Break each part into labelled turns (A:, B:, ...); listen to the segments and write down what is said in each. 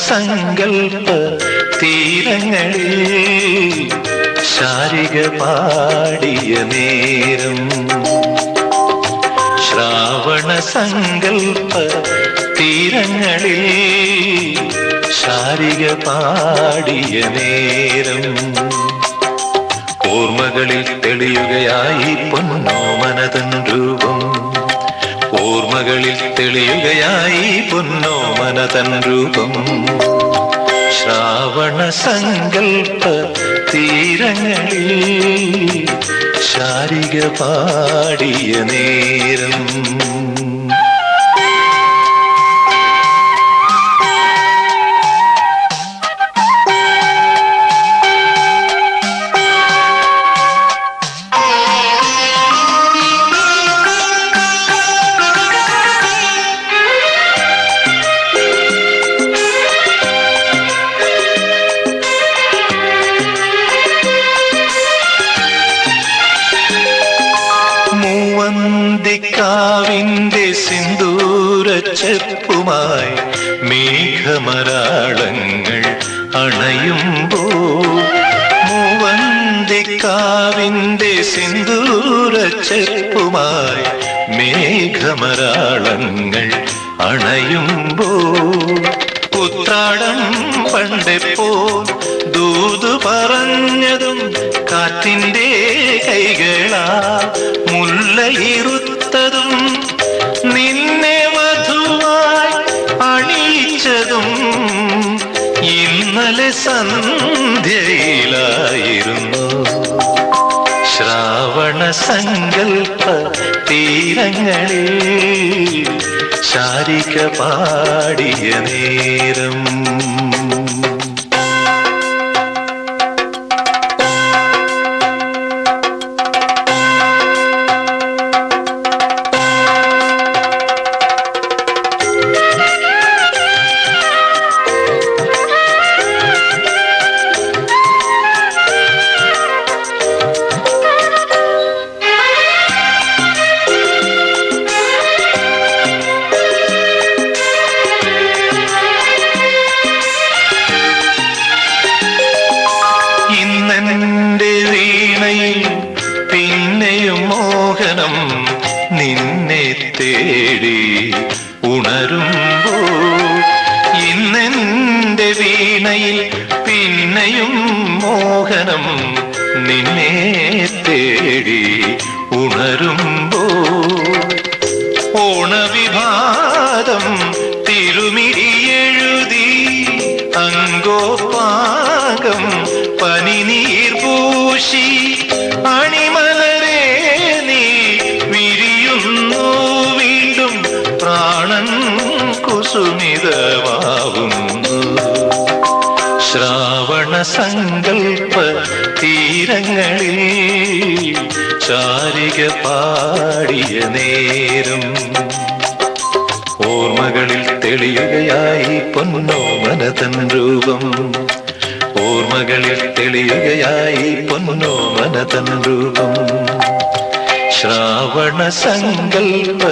A: സങ്കൽപ്പ തീരങ്ങളിൽ ശാരിക പാടിയ നേരം, ശ്രാവണ സങ്കൽപ്പ തീരങ്ങളിൽ ശാരിക പാടിയ നേരം, ഓർമ്മകളിൽ തെളിയുകയായി പൊന്നോമനതൻ രൂപം, ഓർമ്മകളിൽ തെളിയുകയായി പൊന്നോമനതൻ രൂപം, ശ്രാവണ സങ്കൽപ്പ തീരങ്ങളിൽ ശാരിക പാടിയ നേരം. മൂവന്തിക്കാവിന്റെ സിന്ദൂരച്ചെപ്പുമായി മേഘമരാളങ്ങൾ അണയുമ്പോൾ, മൂവന്തിക്കാവിന്റെ സിന്ദൂരച്ചെപ്പുമായി മേഘമരാളങ്ങൾ അണയുമ്പോൾ, ഉത്രാടം പണ്ടെപ്പോൾ ദൂതു പറഞ്ഞതും കാറ്റിന്റെ കൈകളാ മുല്ലയിരുത്തതും, നിന്നെ വധുവായി അണിയിച്ചതും ഇന്നലെ സന്ധ്യയിലായിരുന്നു. ശ്രാവണ സങ്കൽപ്പ തീരങ്ങളിൽ ശാരിക പാടിയ നേരം. ഇന്നെന്റെ വീണയിൽ പിന്നെയും മോഹനം നിന്നെ തേടി ഉണരുമ്പോൾ, ഇന്നെന്റെ വീണയിൽ പിന്നെയും മോഹനം നിന്നെ തേടി ഉണരുമ്പോൾ, ഓണവിഭാതം തിരുമിഴിയെഴുതി അങ്കോപാകം പനിനീർ പൂശി അണിമലരെ നീ വിരിയുന്നു വീണ്ടും, പ്രാണൻ കുസുമിതമാവുന്നു. ശ്രാവണ സങ്കൽപ്പ തീരങ്ങളിൽ ശാരിക പാടിയ നേരം, ഓർമ്മകളിൽ തെളിയുകയായി പൊന്നോമനതൻ രൂപം, ഓർമ്മകളിൽ തെളിയുകയായി പൊന്നോമനതൻ രൂപം, ശ്രാവണ സങ്കൽപ്പ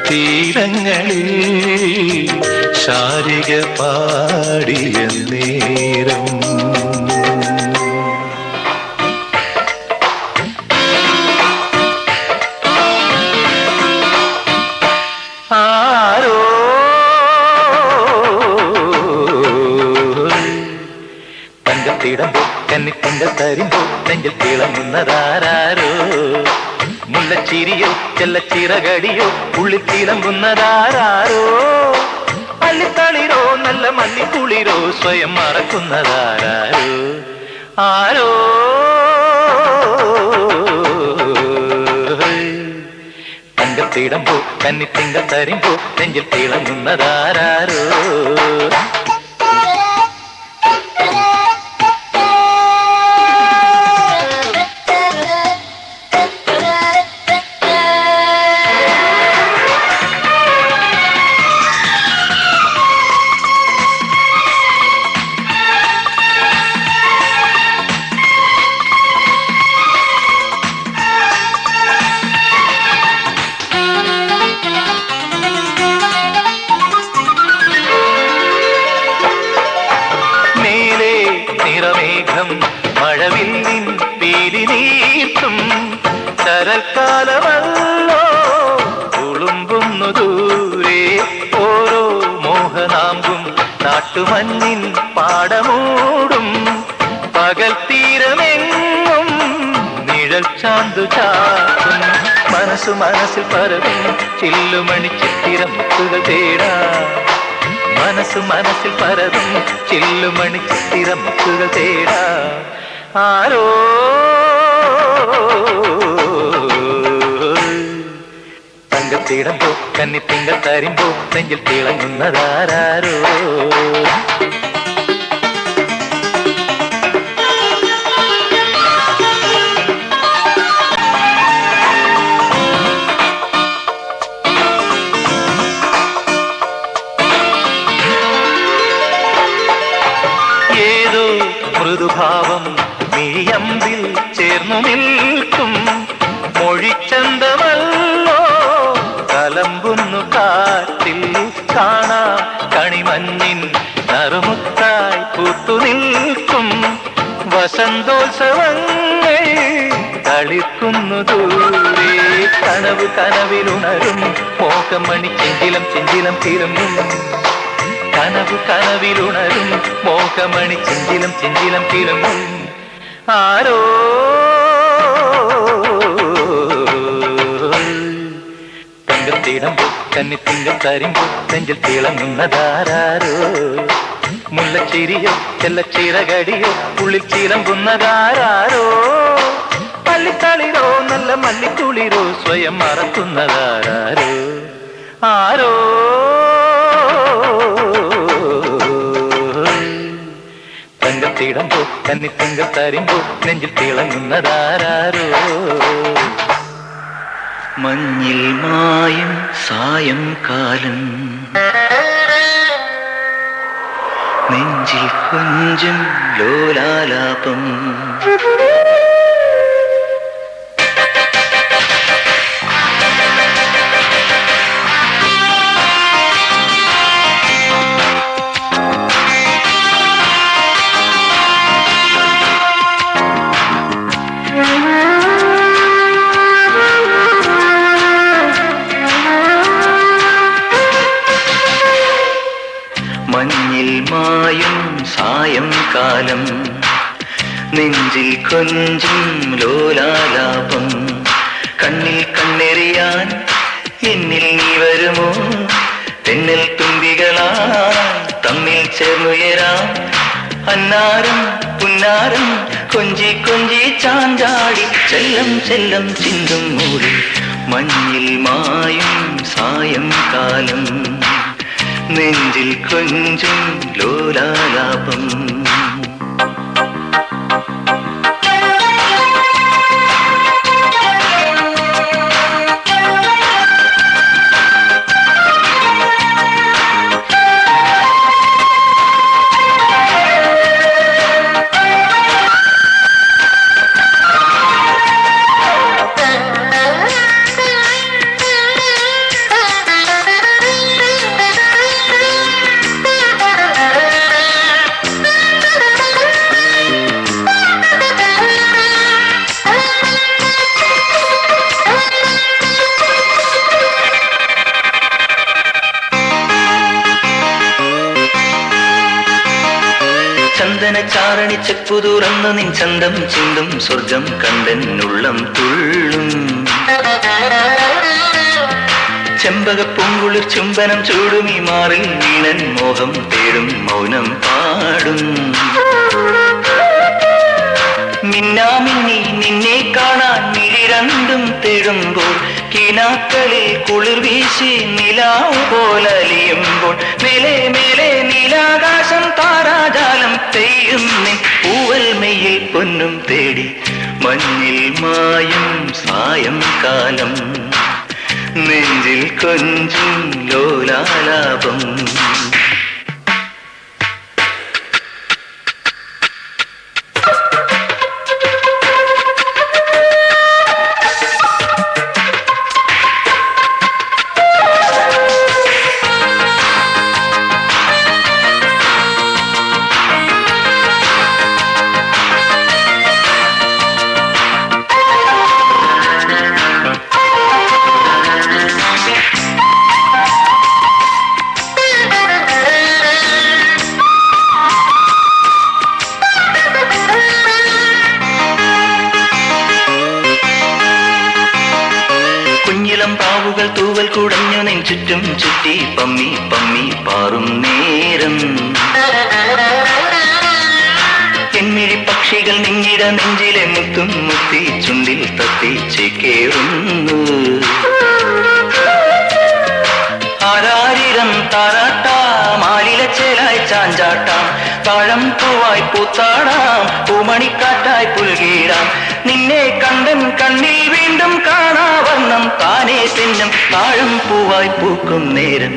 A: തീരങ്ങളിൽ ശാരിക പാടിയ നേരം. ആരോ തങ്കത്തിടമ്പോ കന്നിത്തിങ്ക തരിമ്പോ നെഞ്ചിൽ തിളങ്ങുന്നതാരോ, മുല്ലച്ചിരിയോ ചെല്ലച്ചിറകടിയോ ഉള്ളിൽ തിളങ്ങുന്നതാരോ, അല്ലിത്തളിരോ നല്ല മല്ലിക്കുളിരോ സ്വയം മറക്കുന്നതാരോ, ആരോ തങ്കത്തിടമ്പോ കന്നിത്തിങ്ക തരിമ്പോ നെഞ്ചിൽ തിളങ്ങുന്നതാരോ. മഴവില്ലിൻ പീലി നീർത്തും ശരൽക്കാലമല്ലോ തുളുമ്പുന്നു ദൂരെ ഓരോ മോഹനാമ്പും നാട്ടുമഞ്ഞിൻ പാടമൂടും പകൽ തീരമെങ്ങും നിഴൽ ചാന്തു ചാത്തും മനസ്സു മനസ്സിൽ പരതും ചില്ലുമണി ചിത്തിരമുത്തുകൾ തേടാ മനസ്സു മനസ്സിൽ പരതും ചില്ലുമണി ചിത്തിരമുത്തുകൾ തേടാ ആരോ തങ്കത്തിടമ്പോ കന്നിത്തിങ്കൾ തരുമ്പോ നെഞ്ചിൽ തിളങ്ങുന്നതാരോ മൃദുഭാവം മിഴിയമ്പിൽ ചേർന്നു നിൽക്കും മൊഴിച്ചന്തമല്ലോ കലമ്പുന്നു കാറ്റിൽ കാണാ കണിമഞ്ഞിൻ നറുമുത്തായി പൂത്തു നിൽക്കും വസന്തോത്സവങ്ങൾ കളിക്കുന്നു ദൂരെ കനവ് കനവിലുണരും മോഹമണി ചെഞ്ചിലം ചെഞ്ചിലം തിരുങ്ങും കനവ് കനവിലുണരും മോഹമണി ചെഞ്ചിലം ചെഞ്ചിലം തിരുങ്ങും ആരോ തങ്കത്തിടമ്പോ കന്നിത്തിങ്കൾ തരുമ്പോ നെഞ്ചിൽ തിളങ്ങുന്നതാരോ മുല്ലച്ചിരിയോ ചെല്ലച്ചിറകടിയോ ഉള്ളിൽ ചിലമ്പുന്നതാരോ പള്ളിത്തളിരോ നല്ല മല്ലിക്കുളിരോ സ്വയം മറക്കുന്നതാരോ ആരോ തങ്കത്തിടമ്പോ കന്നിത്തിങ്കൾ തരുമ്പോ നെഞ്ചിൽ തിളങ്ങുന്നതാരോ
B: മഞ്ഞിൽ മായും സായം കാലം നെഞ്ചിൽ കൊഞ്ചും ലോലാലാപം മഞ്ഞിൽ മായും സായം കാലം നെഞ്ചിൽ കൊഞ്ചും ലോലാലാപം കണ്ണിൽ കണ്ണെറിയാൻ എന്നിൽ നീ വരുമോ തെന്നൽ തുമ്പികളായി തമ്മിൽ ചേർന്നുയരാം അന്നാരം പുന്നാരം കൊഞ്ചി കൊഞ്ചി ചാഞ്ചാടി ചെല്ലം ചെല്ലം ചിന്തും മൂടി മഞ്ഞിൽ മായും സായം കാലം നെഞ്ചിൽ കൊഞ്ചും ലോലാലാപം ചന്ദന ചാരണി ചെപ്പു തുറന്നു നിൻ ചന്തം ചിന്തും സ്വർഗം കണ്ടെന്നുള്ളം തുള്ളും ചെമ്പക പൂങ്കുളിർ ചുംബനം ചൂടും ഈ മാറിൽ വീണൻ മോഹം തേടും മൗനം പാടും മിന്നാമിന്നി നിന്നെ കാണാൻ മിഴി രണ്ടും തേടുമ്പോൾ കിനാക്കളിൽ കുളിർ വീശി നിലാവ് പോലലിയുമ്പോൾ മേലെ മേലെ നീലാകാശം താരാജാലം പെയ്യും നിൻ പൂവൽ മെയ്യിൽ പൊന്നും തേടി മഞ്ഞിൽ മായും സായം കാലം നെഞ്ചിൽ കൊഞ്ചും ലോലാലാപം വാവുകൾ തൂവൽ കുടഞ്ഞു നിൻ ചുറ്റും ചുറ്റി പമ്മി പമ്മി പാറും നേരം എന്നിഴി പക്ഷികൾ നിന്നിട നെഞ്ചിലെ മുത്തും മുത്തി ചുണ്ടിൽ തത്തി ചേക്കേറുന്നു ആരാരിരം താരാട്ടാം ആലിലച്ചേലായി ചാഞ്ചാട്ടാം താഴം പൂവായി പൂത്താടാം പൂമണിക്കാറ്റായി പുൽകീടാം നിന്നെ കണ്ടൻ കണ്ണിൽ വീണ്ടും കാണാവണ്ണം താനേ തെന്നം താഴം പൂവായി പൂക്കും നേരം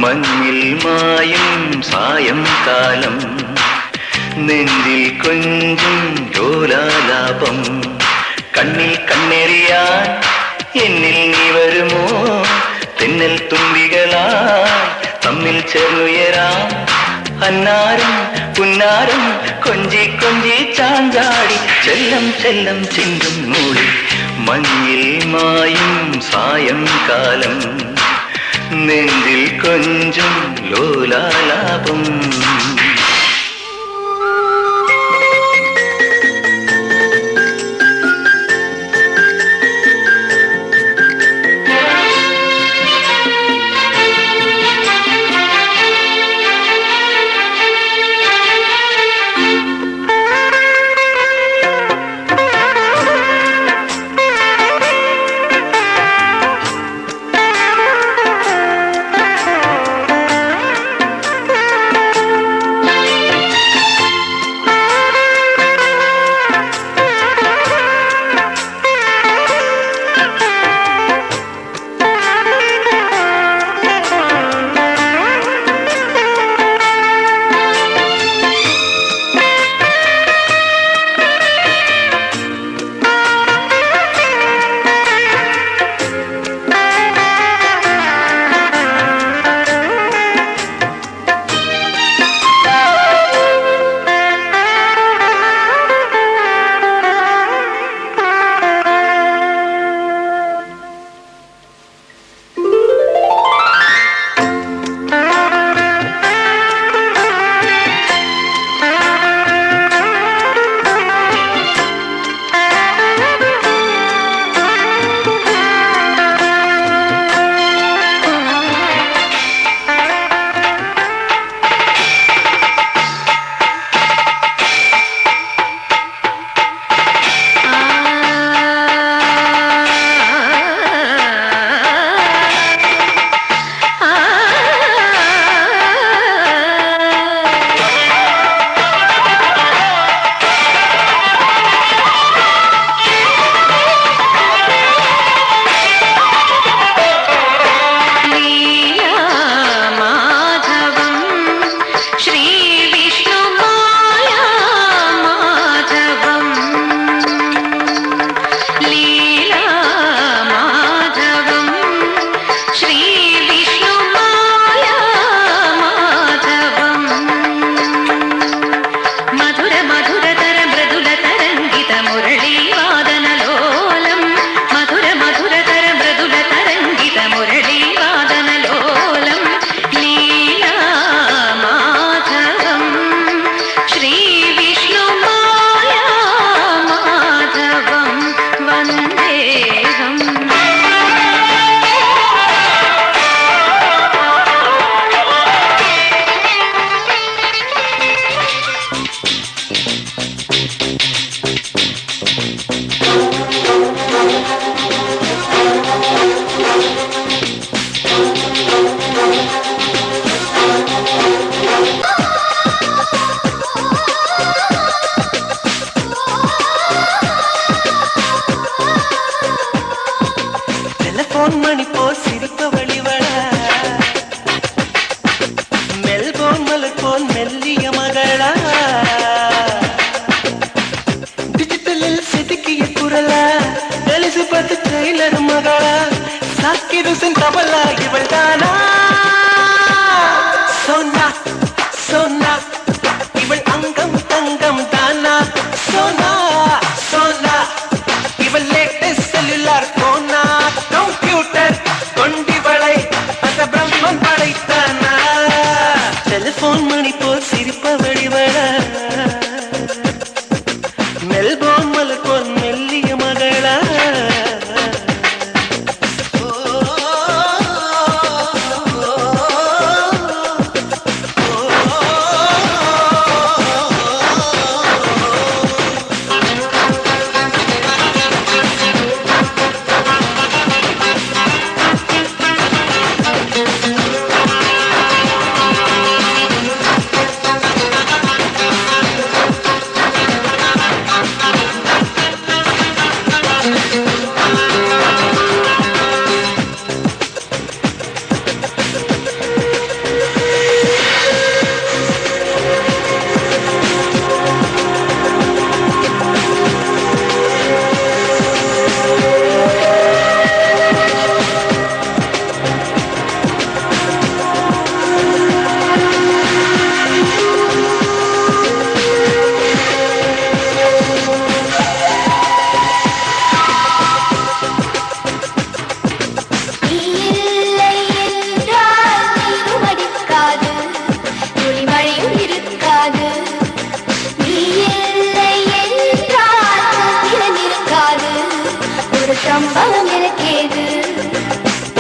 B: മഞ്ഞിൽ മായും സായംകാലം നെഞ്ചിൽ കൊഞ്ചും ലോലാലാപം കണ്ണിൽ കണ്ണെറിയാൻ എന്നിൽ നീ വരുമോ തെന്നൽ തുമ്പികളായി തമ്മിൽ ചേർന്നുയരാം അന്നാരം പുന്നാരം കൊഞ്ചി കൊഞ്ചി ചാഞ്ചാടി ചെല്ലം ചെല്ലം ചിന്തും മൂടി മഞ്ഞിൽ മായും സായംകാലം നെഞ്ചിൽ കൊഞ്ചും ലോലാലാപം
C: மணிப்போர் சிரிப்பு வழிவள மெல்போன் மலர்போன் மெல்லிய மகளா டிஜிட்டலில் செதுக்கிய குரலா எலிசபெத் டெய்லர் மகளா சாக்கிது சென் தபலா இவள் தானா சோனா சோனா இவள் அங்கம் தங்கம் தானா சோனா சோனா இவள் லேட்டஸ்ட் செல்லுலார் போனா கம்ப்யூட்டர் கொண்டிவளை அந்த பிரம்மன் படைத்தானா டெலிபோன் மணி போல் சிரிப்பவள் இவள மெல்போன் மலர் போல் மெல்லிய மகளா
D: சம்பவம் எனக்கேது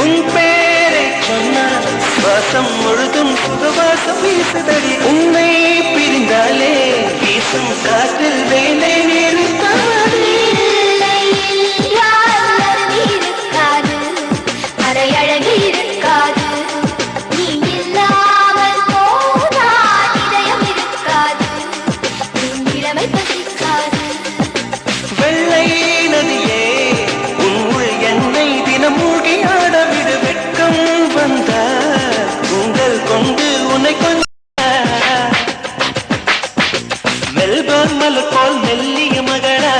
C: உன் பேரை சொன்னால் வாசம் முழுதும் சுகவாசம் வீசுதடி உன்னை பிரிந்தாலே வீசும் காற்றில் வேலை நிறுத்தாது
D: இருக்காது அரை அழகு இருக்காது நீ இல்லாமல் போனால் இதயம் இருக்காது இளமை பசிக்காது
C: வெள்ளை நதியே உன் உள் என்னை தினம் மூழ்கி ஆடவிடு வெட்கம் வந்த உங்கள் கொண்டு உன்னை கொண்ட மெல்போர்ன் மலர் போல் மெல்லிய மகளா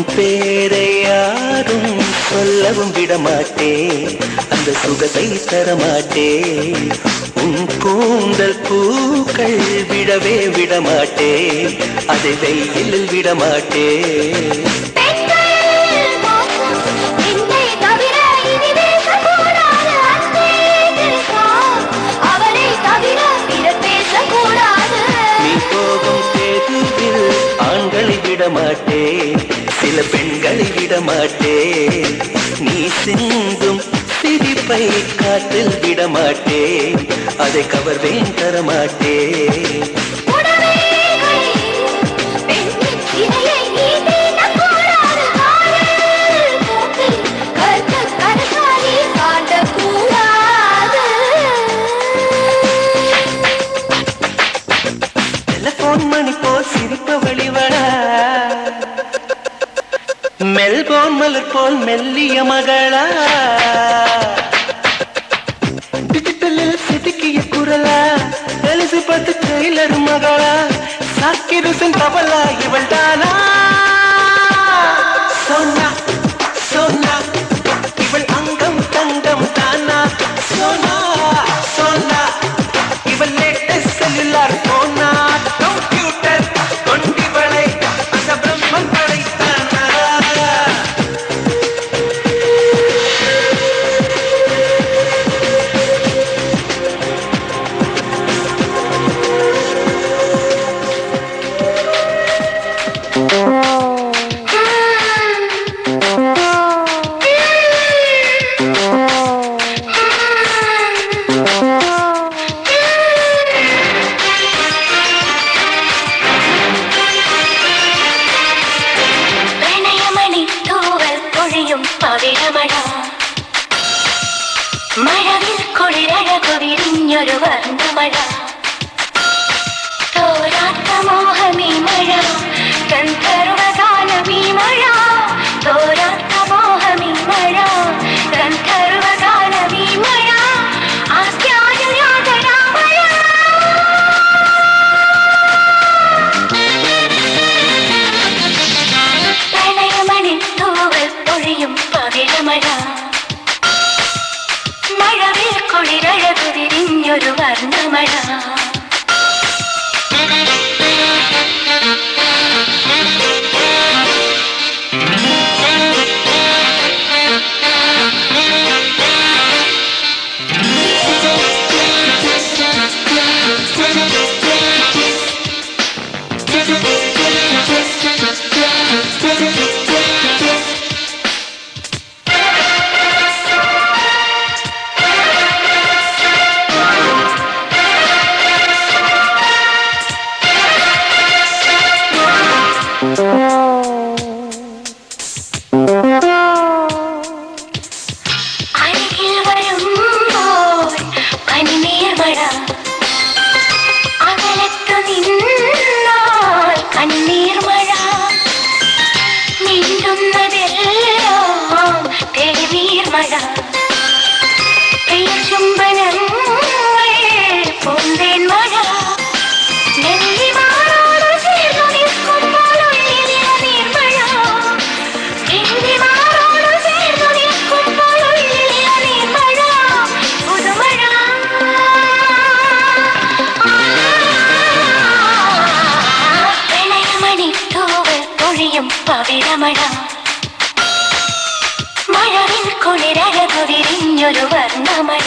C: பேரை யாரும் சொல்லவும் விடமாட்டே அந்த சுகத்தை தரமாட்டே உன் கூந்தல் பூக்கள் விடவே விடமாட்டே அதை வெயிலில் விடமாட்டே நீ போகும் தேதுவில் ஆண்களை விடமாட்டே சில பெண்களை விடமாட்டே நீ சிந்தும் சிரிப்பை காற்றில் விடமாட்டே அதை கவர்வேன் தரமாட்டே டெலிபோன் மணி போல் சிரிப்ப வழிவடா மெல்போர்ன் மலர் போல் மெல்லிய மகளா டிஜிட்டலில் செதுக்கிய குரலா எலிசபெத் டெய்லர் மகளா சாக்கிருசின் கவலா இவள் தானா சோனா சோனா இவள் அங்கம் தங்கம் தானா சோனா சோனா இவள் லேட்டஸ்ட் செல்லுலார் போனா கம்ப்யூட்டர் கொண்டிவளை அந்த பிரம்மன் படைத்தானா
D: മഴവിൽ കുളിരഴകു വിരിഞ്ഞൊരു വർണ്ണമഴ തോരാത്ത മോഹമീ മഴ ഗന്ധർവഗാനമീ മഴ തോരാത്ത മോഹമീ മഴ ഗന്ധർവഗാനമീ മഴ ആസ്യാനുയാതനാ മഴ പ്രണയമണി തൂവൽ പൊഴിയും പവിഴമഴ മഴവിൽ കുളിരഴകു വിരിഞ്ഞൊരു വർണ്ണമഴ പവിഴമഴ മഴവിൽ കുളിരഴകു വിരിഞ്ഞൊരു വർണ്ണമഴ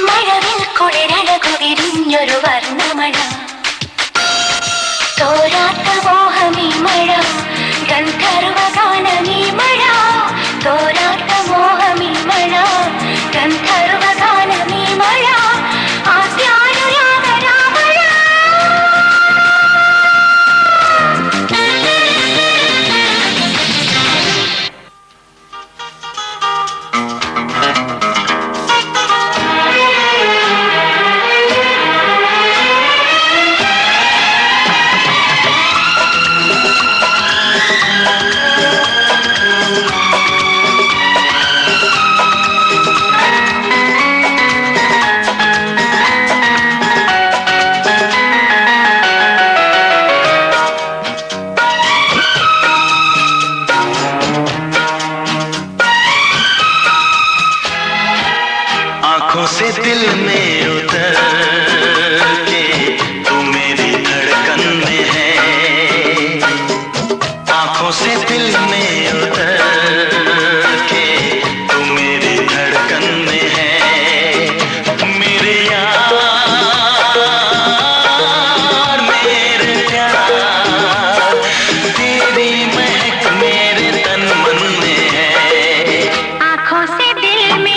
D: മഴവിൽ കുളിരഴകു വിരിഞ്ഞൊരു വർണ്ണമഴ തോരാത്ത മോഹമീ മഴ ഗന്ധർവഗാനമീ മഴ തോരാത്ത മോഹമീ മഴ ഗന്ധർവഗാനമീ മഴ ആദ്യാനുരാഗരാമഴ
B: आंखों से दिल में उतर के तू मेरी धड़कन में है आंखों से दिल में उतर के तू मेरी धड़कन में है मेरे यार मेरे प्यार तेरी महक मेरे तन मन में है
D: आंखों से दिल में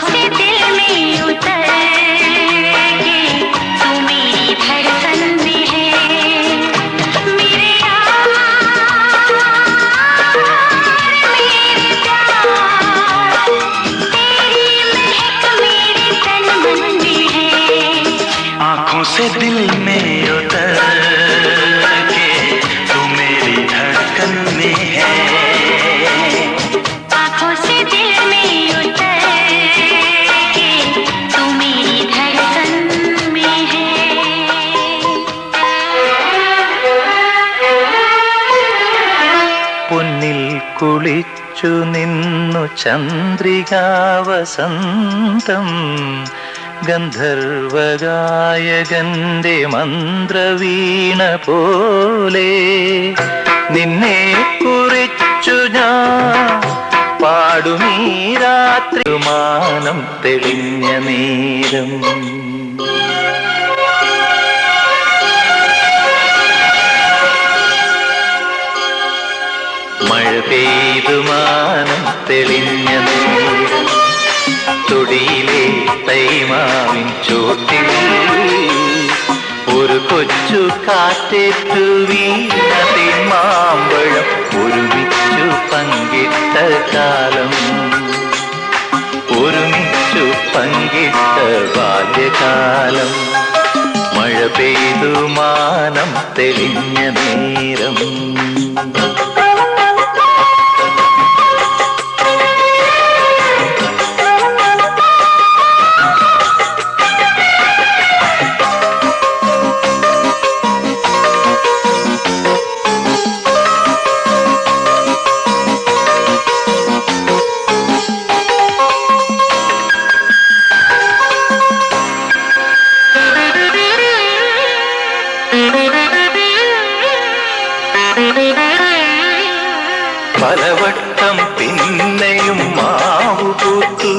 D: से दिल में उतर के तू मेरी धड़कन में है मेरे यार मेरे प्यार तेरी महक मेरे तन मन में है
B: आंखों से दिल में उतर के तू मेरी धड़कन में है
D: आंखों से दिल में उतर के तू मेरी धड़कन में है
A: പൊന്നിൽ കുളിച്ചു നിന്നു ചന്ദ്രികാവസന്തം ഗന്ധർവഗായകന്റെ മന്ത്രവീണ പോലെ നിന്നെ കുറിച്ചു ഞാൻ പാടുമീ രാത്രി മാനം തെളിഞ്ഞ നേരം മഴ പെയ്തു മാനം തെളിഞ്ഞ നേരം തൊടിയിലെ തൈമാവിൻ ചോട്ടിൽ ഒരു കൊച്ചു കാറ്റേറ്റു വീണതി മാമ്പഴം ഒരുമിച്ചു പങ്കിട്ട കാലം ഒരുമിച്ചു പങ്കിട്ട ബാല്യകാലം മഴ പെയ്തു മാനം തെളിഞ്ഞ നേരം പലവട്ടം പിന്നെയും മാവു പൂത്തു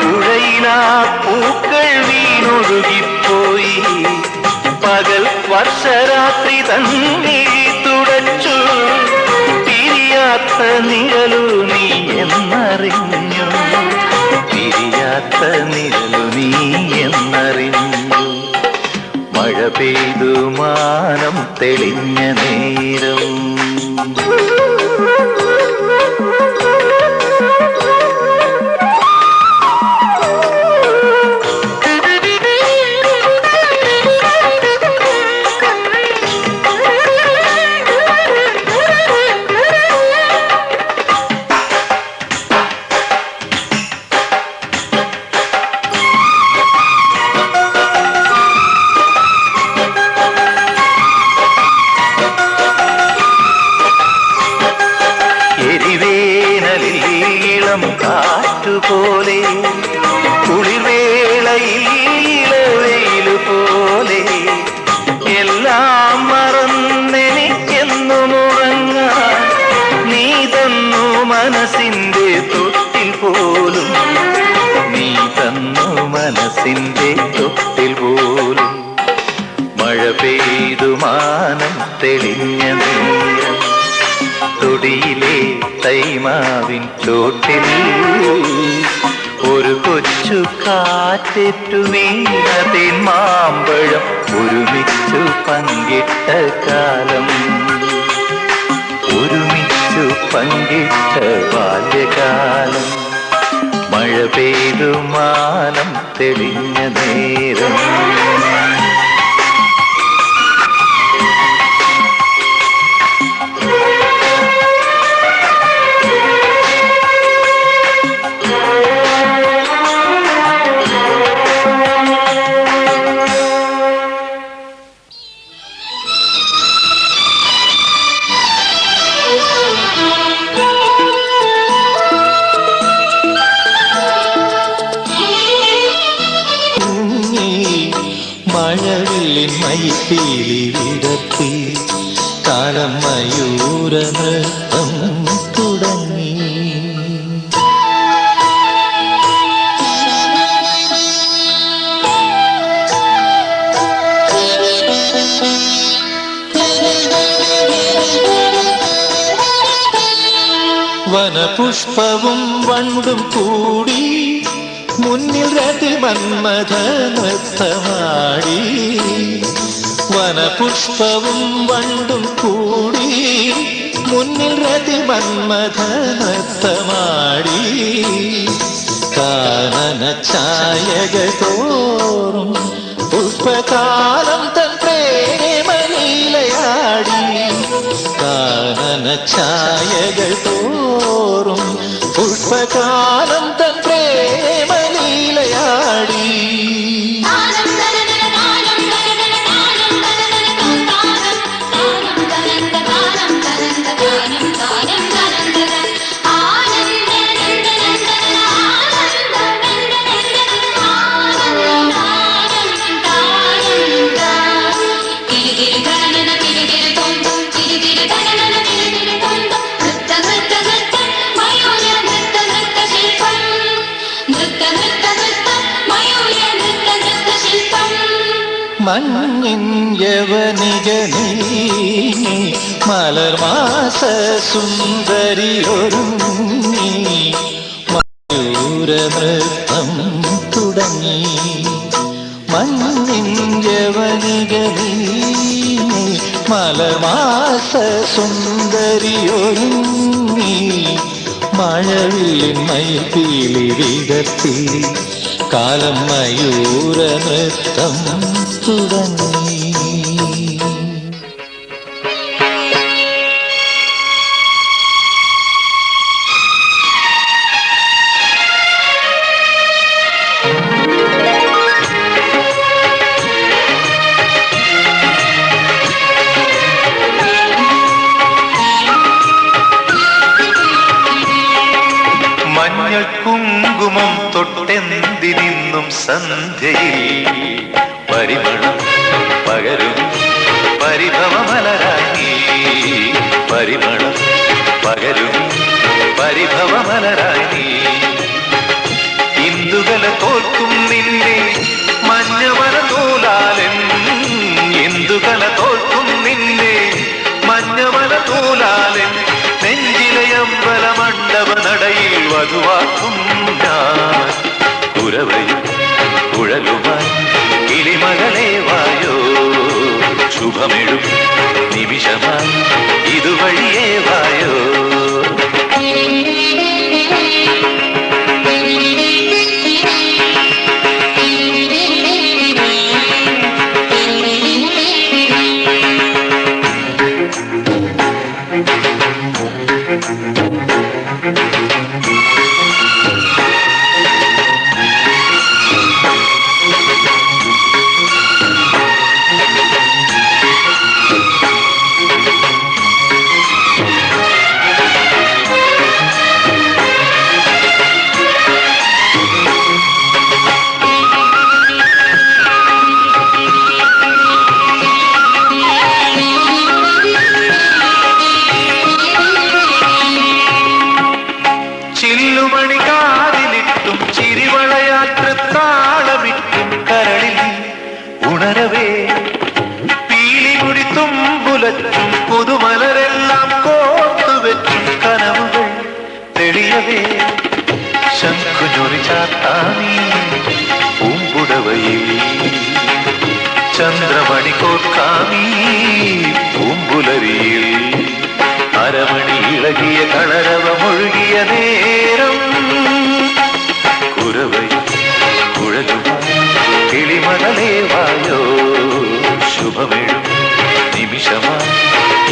A: പുഴയിലാ പൂക്കൾ വീണൊഴുകിപ്പോയി പകൽ വർഷരാത്രി തന്നിഴി തുടച്ചു പിരിയാത്ത നിഴലു നീ എന്നറിഞ്ഞു പിരിയാത്ത നിഴലു നീ എന്നറിഞ്ഞു മഴ പെയ്തു മാനം തെളിഞ്ഞ നേരം കാറ്റുപോലെ കുളിർവേളയിൽ ഇളവെയിലു പോലെ എല്ലാം മറന്നെനിക്കെന്നും ഉറങ്ങാൻ നീ തന്നു മനസ്സിന്റെ തൊട്ടിൽ പോലും നീ തന്നു മനസ്സിന്റെ തൊട്ടിൽ പോലും മഴ പെയ്തു മാനം തെളിഞ്ഞ നേരം തൊടിയിലെ തൈമാവിൻ ചോട്ടിൽ ഒരു കൊച്ചു കാറ്റേറ്റു വീണതിൻ മാമ്പഴം ഒരുമിച്ചു പങ്കിട്ട കാലം ഒരുമിച്ചു പങ്കിട്ട ബാല്യകാലം മഴ പെയ്തു മാനം തെളിഞ്ഞ നേരം മഴവില്ലിൻ മയിൽപ്പീലി വിടർത്തി കാലം മയൂര നൃത്തം തുടങ്ങി വനപുഷ്പവും വണ്ടും കൂടി മുന്നിൽ രതിമന്മഥ നൃത്തമാടി വനപുഷ്പവും വണ്ടും കൂടി മുന്നിൽ രതിമന്മഥ നൃത്തമാടി കാനന ഛായകൾ തോറും പുഷ്പകാലം തൻ പ്രേമലീലയാടി കാനന ഛായകൾ തോറും പുഷ്പകാലം തൻ പ്രേമലീലയാടി മഞ്ഞിൻ യവനികനീ മലർമാസ സുന്ദരിയൊരുങ്ങി മയൂരനൃത്തം തുടങ്ങി മഞ്ഞിൻ യവനികനീ മലർമാസ സുന്ദരിയൊരുങ്ങി മഴവില്ലിൻ മയിൽപ്പീലി വിടർത്തി കാലം മയൂരനൃത്തം തുടങ്ങി.
B: മഞ്ഞൾ കുങ്കുമം തൊട്ടെന്തിനിന്നും സന്ധ്യയിൽ പരിമളം പകരും പരിഭവമലരായി പരിമളം പകരും പരിഭവമലരായി ഇന്ദുകല തോൽക്കും നിന്നെ മഞ്ഞവന നൂലാലൻ ഇന്ദുകല തോൽക്കും നിന്നെ മഞ്ഞവന നൂലാലൻ നെഞ്ചിലയമ്പല മണ്ഡപ നടയിൽ വധുവാക്കും ഞാൻ കുരവയും കുഴലുമായി കിളിമകളെ വായോ ശുഭമിഴും നിമിഷമായി ഇതുവഴിയേ വായോ ചില്ലുമണി കാതിലിട്ടും ചിരിവളയാത്രത്താളമിട്ടും കരളിൽ ഉണരവേ പീലിമുടി തുമ്പുലച്ചും പുതുമലരെല്ലാം കോർത്തുവെച്ചും കനവുകൾ തെളിയവേ ശംഖുഞ്ഞൊറി ചാത്താമീ പൂമ്പുടവയിൽ ചന്ദ്രമണി കോർക്കാമീ പൂമ്പുലരിയിൽ അരമണി ഇളകിയ കളരവമൊഴുകിയ നേരം കുരവൈ കുഴലുമായി കിളിമകളെ വായോ ശുഭമിഴും നിമിഷമായി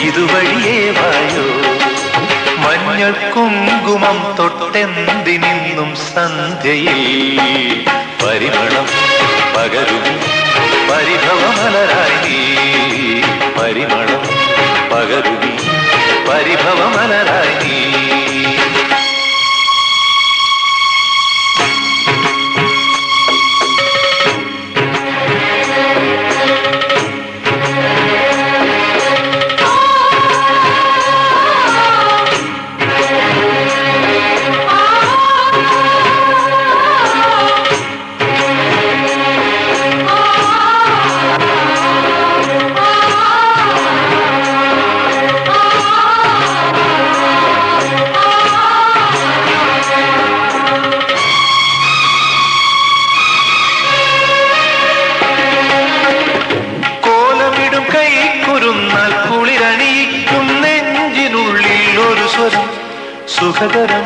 B: ഇതുവഴിയേ വായോ മഞ്ഞൾ കുങ്കുമം തൊട്ടെന്തിനിന്നും സന്ധ്യയിൽ പരിമളം പകരും പരിഭവമലരായി പരിമളം പകരുമി പരിഭവമലരായി
A: സുഖകരം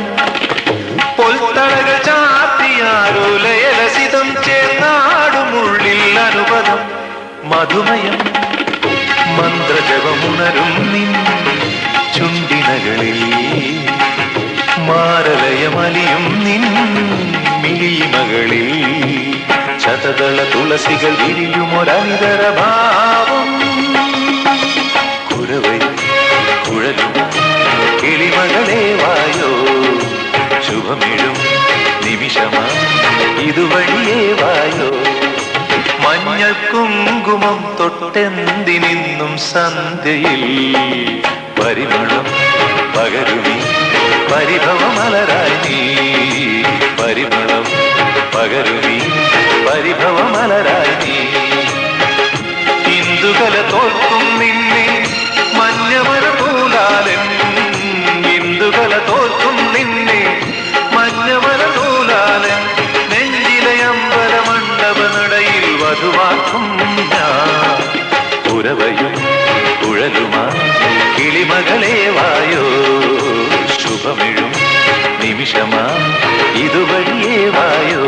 A: പൊൽത്തളകൾ ചാത്തിയാരോ ലയലസിതം ചേർന്നാടുമുള്ളിൽ അനുപദം മധുമയം മന്ത്രജപമുണരും നിൻ ചുണ്ടിനകളിൽ മാരലയമലിയും നിൻ മിഴിമകളിൽ ശതദള തുളസികൾ വിരിയുമൊരനിതര ഭാവം കുരവയും കുഴലും കിളിമകളെ വായോ ശുഭമിഴും നിമിഷമാ ഇതുവഴിയേ വായോ മഞ്ഞൾ കുങ്കുമം തൊട്ടെന്തിനിന്നും സന്ധ്യയിൽ പരിമളം പകരുമീ പരിഭവമലരായി നീ പരിമളം പകരുമീ പരിഭവമലരായി നീ ഇന്ദുകല തോൽക്കും നിന്നെ മഞ്ഞമല പൂലാലൻ ഇന്ദുകല തോൽക്കും നിന്നെ മഞ്ഞമല പൂലാലൻ നെഞ്ചിലെ അമ്പല മണ്ഡപ നടയിൽ വധുവാക്കും ഞാൻ ഉരവയും കുഴലുമാ കിളിമകളെ വായോ ശുഭമിഴും നിമിഷമാ ഇതുവഴിയേ വായോ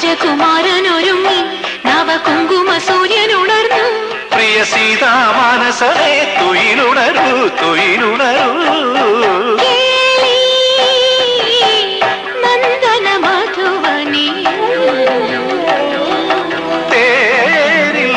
D: രാജകുമാരനൊരുങ്ങി നവകുങ്കുമ സൂര്യനുണർന്നു
A: പ്രിയ സീതാമാനസമേ തുയിലുണരൂ തുയിലുണരൂ
D: നന്ദന മധുവനി
A: തേരിൽ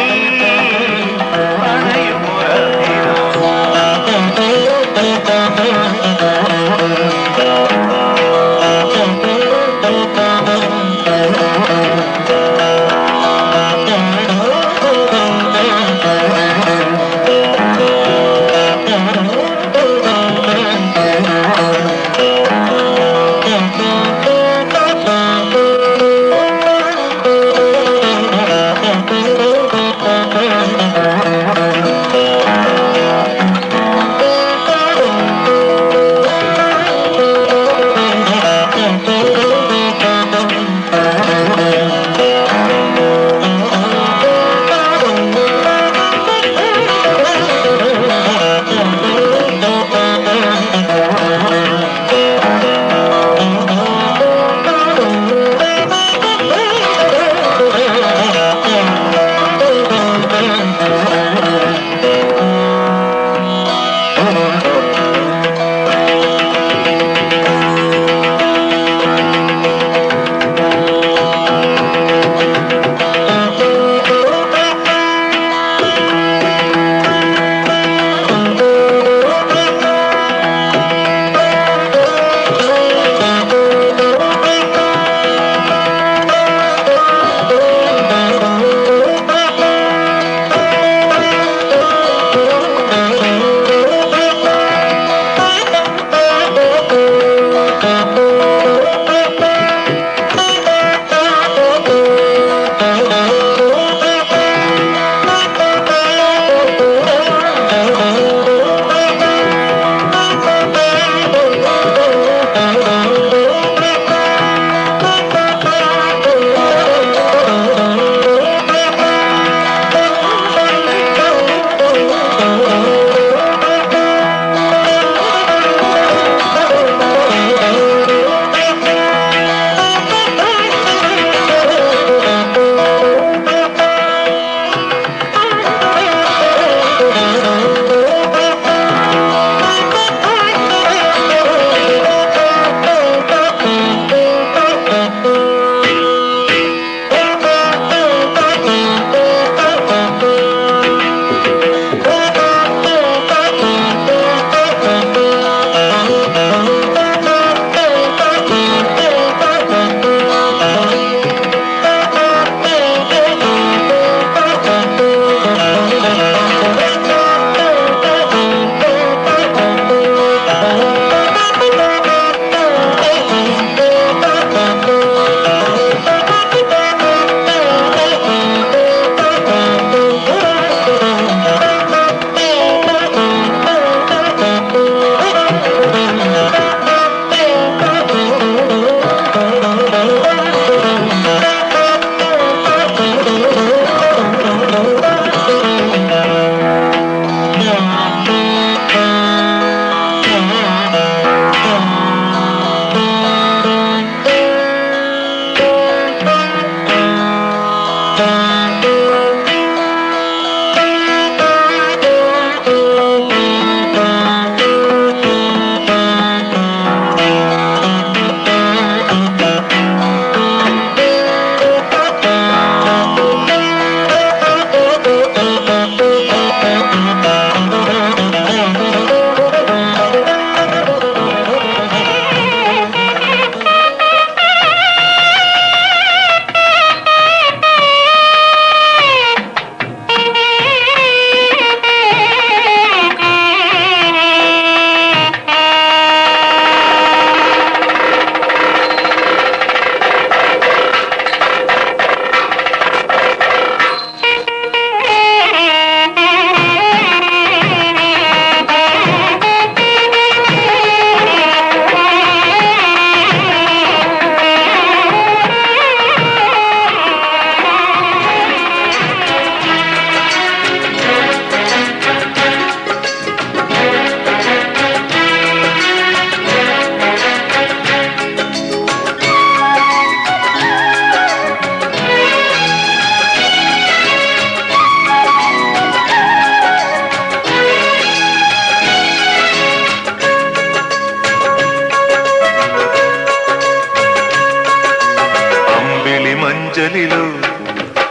A: മഞ്ചലിലോ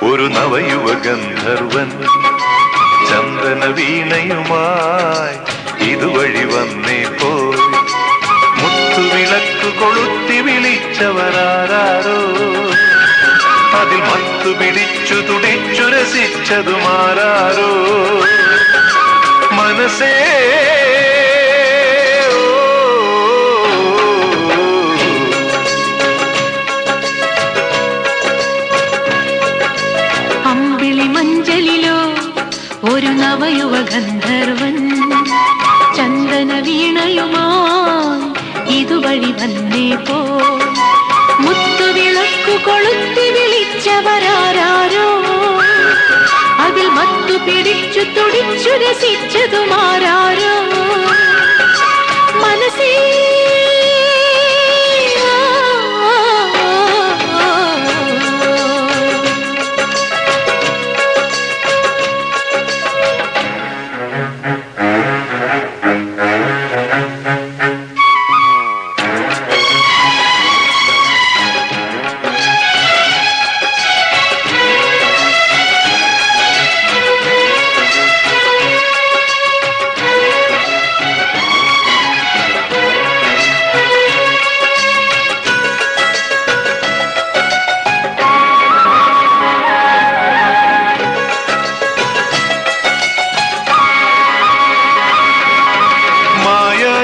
A: ഒരു നവയുവ ഗന്ധർവൻ ചന്ദന വീണയുമായി ഇതുവഴി വന്നേ പോയി മുത്തുവിളക്കു കൊളുത്തി വിളിച്ചവരാരോ അതിൽ മത്തു പിടിച്ചു തുടിച്ചു രസിച്ചതുമാരോ മനസ്സേ
D: അമ്പിളി മഞ്ചലിലോ ഒരു നവയുവ ഗന്ധർവൻ ചന്ദന വീണയുമായി ഇതുവഴി വന്നേ പോ മുത്തുവിളക്കു കൊളുത്തി വിളിച്ചവരാരോ അതിൽ മത്തു പിടിച്ചു തുടിച്ചു രസിച്ചതുമാരോ മനസ്സേ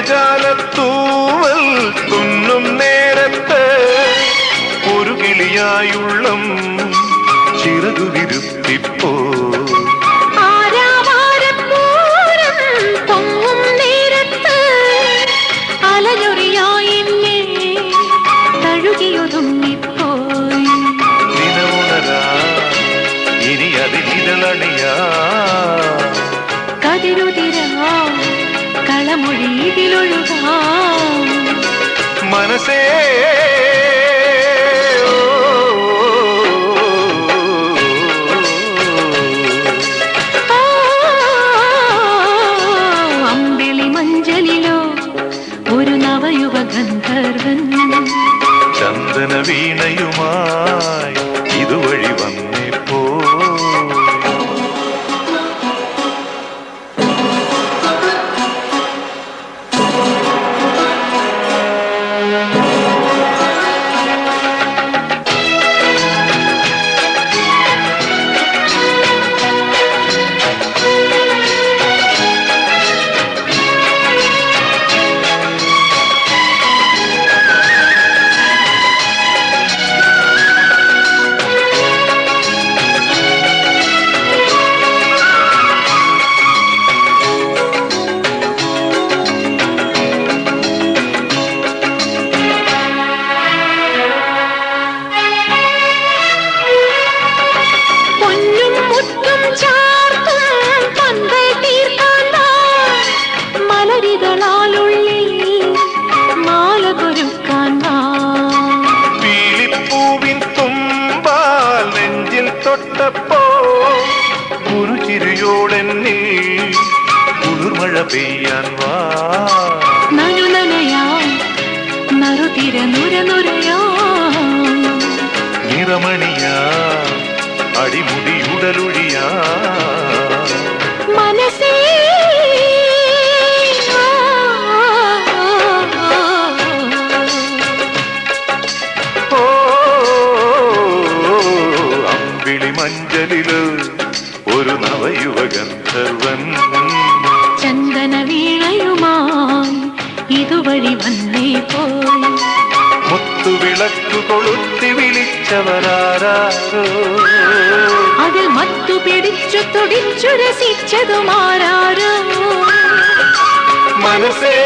A: ജാലത്തൂവൽ തുന്നും നേരത്ത് ഒരു കിളിയായുള്ളം ചിറകു വിരുത്തിപ്പോ ദിനമുണരാ ഇനി അതിനിഴലണിയാ
D: കതിരുതിരാ കളമൊഴിയിലൊഴുകാം
A: മനസ്സേ
D: അമ്പിളി മഞ്ചലിലോ ഒരു നവയുവ ഗന്ധർവൻ
A: ചന്ദന വീണയുമായി ഇതുവഴി വന്നേ പോ തൊട്ടപ്പോ ഒരു ചിരിയോടെന്നിൽ കുളിർമഴ പെയ്യാൻ വാ
D: നനുനനയാം നറുതിര നുരനുരയാം
A: നിറമണിയാ അടിമുടിയുടലൊഴിയാ
D: മനസ്സേ
A: മഞ്ചലില് ഒരു നവയുവ ഗന്ധർവൻ
D: ചന്ദന വീണയുമായി ഇതുവഴി വന്നേ പോയി
A: മുത്തുവിളക്കു കൊളുത്തി വിളിച്ചവരാരോ
D: അതിൽ മത്തു പിടിച്ചു തുടിച്ചു രസിച്ചതുമാരോ
A: മനസ്സേ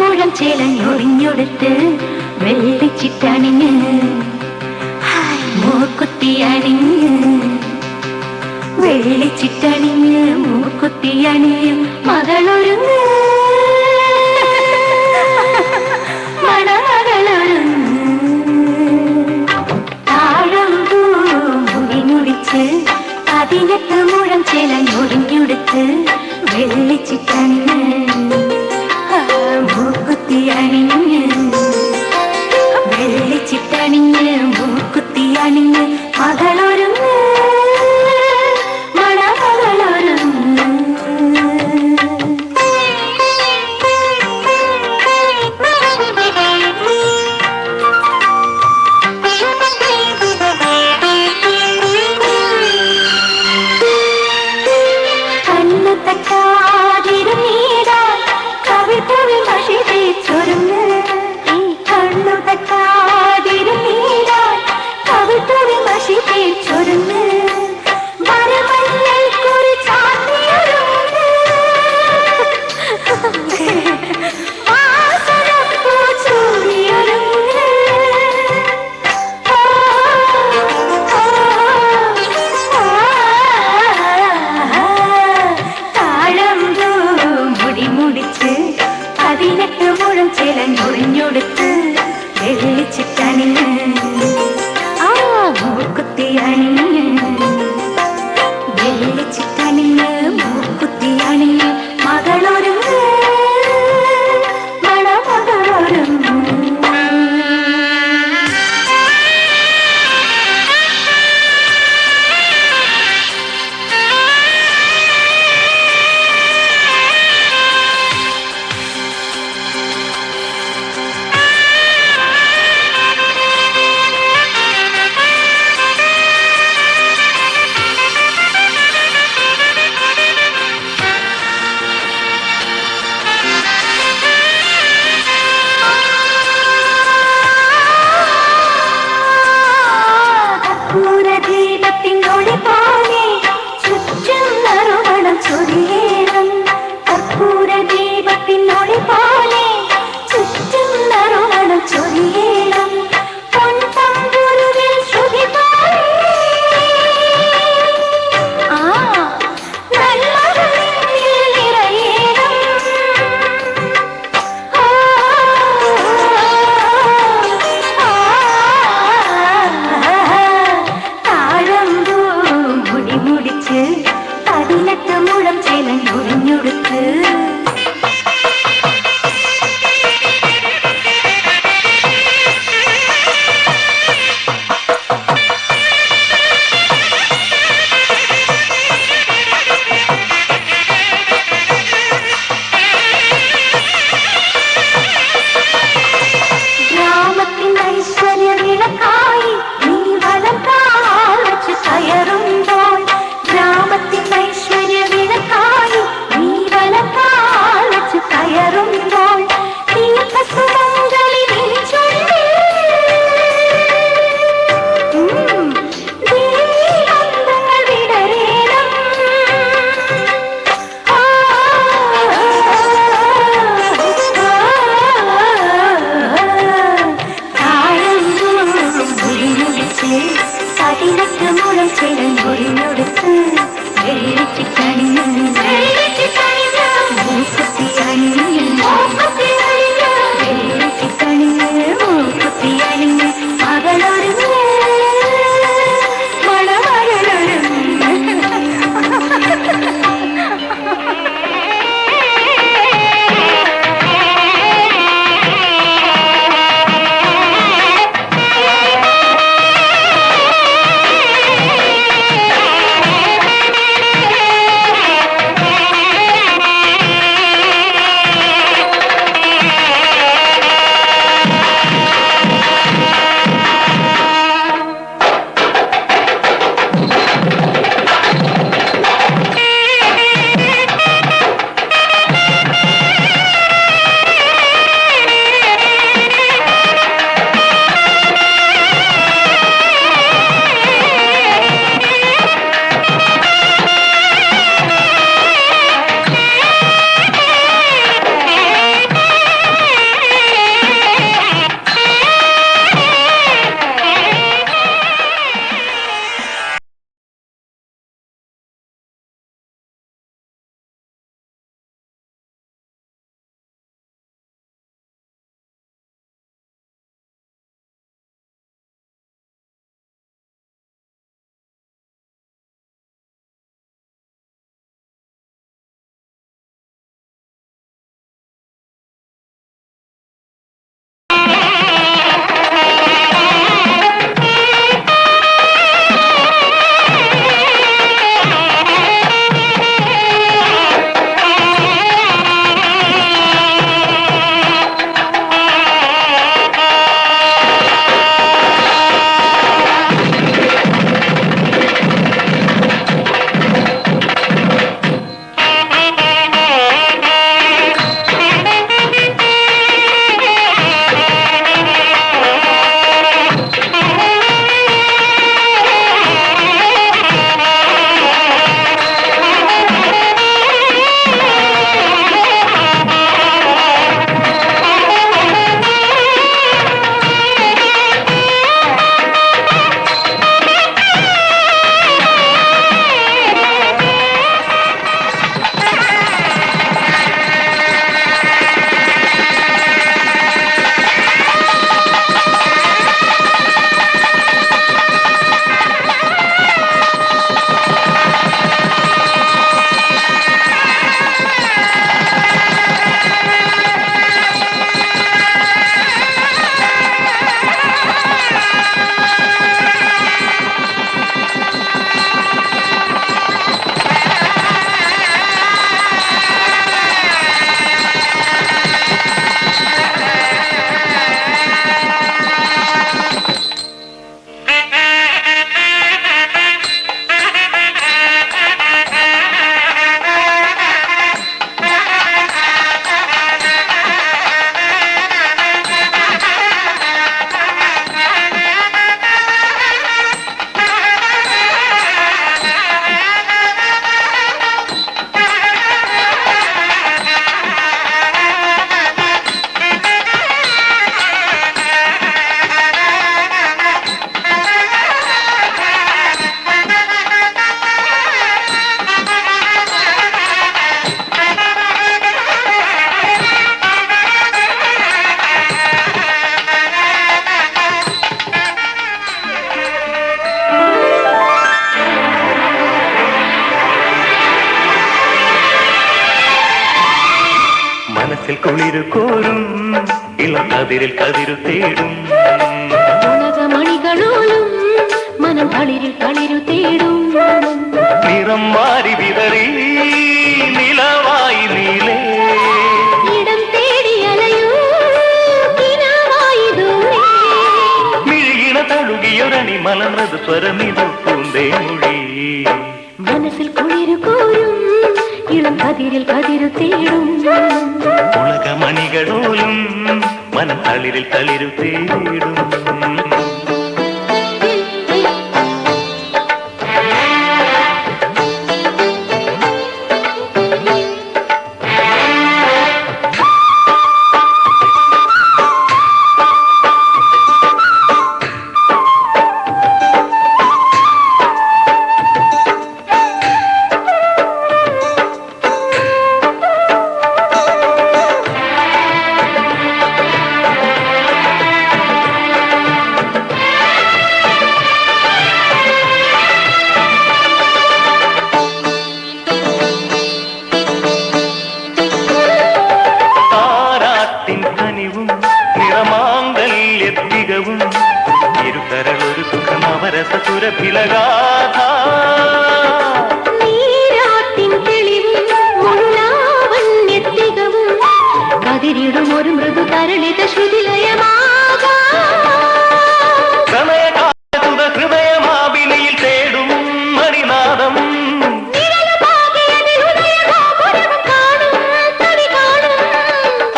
D: മുഴം ചേലഞ്ഞൊറിഞ്ഞൊടുത്ത് വെള്ളിച്ചിട്ടണിഞ്ഞ് മൂക്കുത്തി അണിഞ്ഞ് വെള്ളിച്ചിട്ടണിഞ്ഞ് മൂക്കുത്തി അണിഞ്ഞ് മകളൊരുങ്ങ് മണമകളൊരുങ്ങ് താഴം മുടി മുടിച്ച് 18 മുഴം ചേലഞ്ഞൊറിഞ്ഞൊടുത്ത് വെള്ളിച്ചിട്ടണിഞ്ഞ് മൂക്കുത്തി അണിഞ്ഞ് വെള്ളിച്ചിട്ടണിഞ്ഞ് മൂക്കുത്തി അണിഞ്ഞ് മകളൊരുങ്ങ് മണമകളൊരുങ്ങ് കണ്ണു തട്ടാതിരുന്നീടാ കവിതവിൽ മഷി തേച്ചൊരുങ്ങ് കണ്ണു തട്ടാതിരുന്നീടാ കവിതവിൽ മഷി തേച്ചൊരു
C: കുളിരു കോരും ഇളം കതിരിൽ കതിരു തേടും
D: ഉലകമണികളോലും മനം തളിരിൽ തളിരു തേടും
C: നിറം മാറി വിതറി നിലവായി നീലേ
D: ഇടം തേടി അലയൂ കിനാവായി ദൂരെ
C: മിഴിയിണ തഴുകിയൊരണി മലർന്നത് സ്വരമിതു പൂന്തേ മൊഴി
D: മനസ്സിൽ കുളിരു കോരും ഇളം കതിരിൽ കതിരു തേടും
C: ഉലകമണികളോലും മനം തളിരിൽ തളിരു തേടും ഇരുകരളൊരു സുഖമവരസ സുരഭിലഗാഥ
D: നീരാട്ടിൻ തെളിവും മുള്ളാവണ്യത്തികവും കതിരിടും ഒരു മൃദു തരളിത
C: പ്രണയകാലതുക ഹൃദയമാവിനിയിൽ തേടും മണിനാദം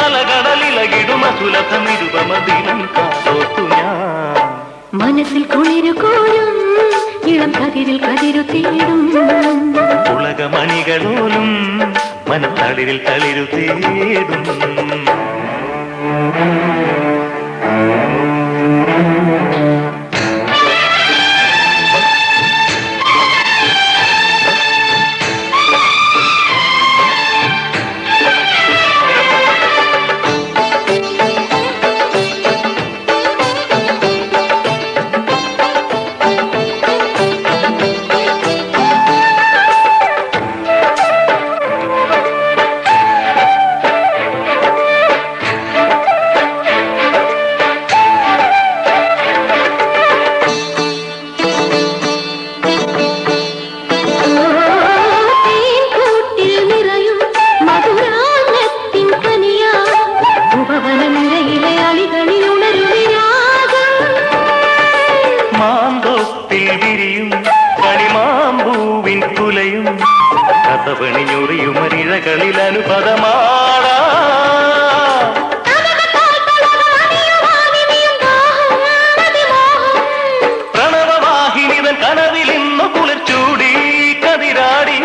C: അലകടലിലകിടും അസുലഭമിരുപമദിനം കാത്തോത്തു ഞാൻ
D: മനസ്സിൽ കുളിരു കോരും ഇളം കതിരിൽ കതിരു തേടും
C: ഉലകമണികളോലും മനത്തളിരിൽ തളിരു തേടും കഥപണിഞ്ഞൊറിയുമരിഴകളിൽ അനുപദമാടാ പ്രണവവാഹിനിതൻ കനവിൽ ഇന്നു കുളിർച്ചൂടി കതിരാടി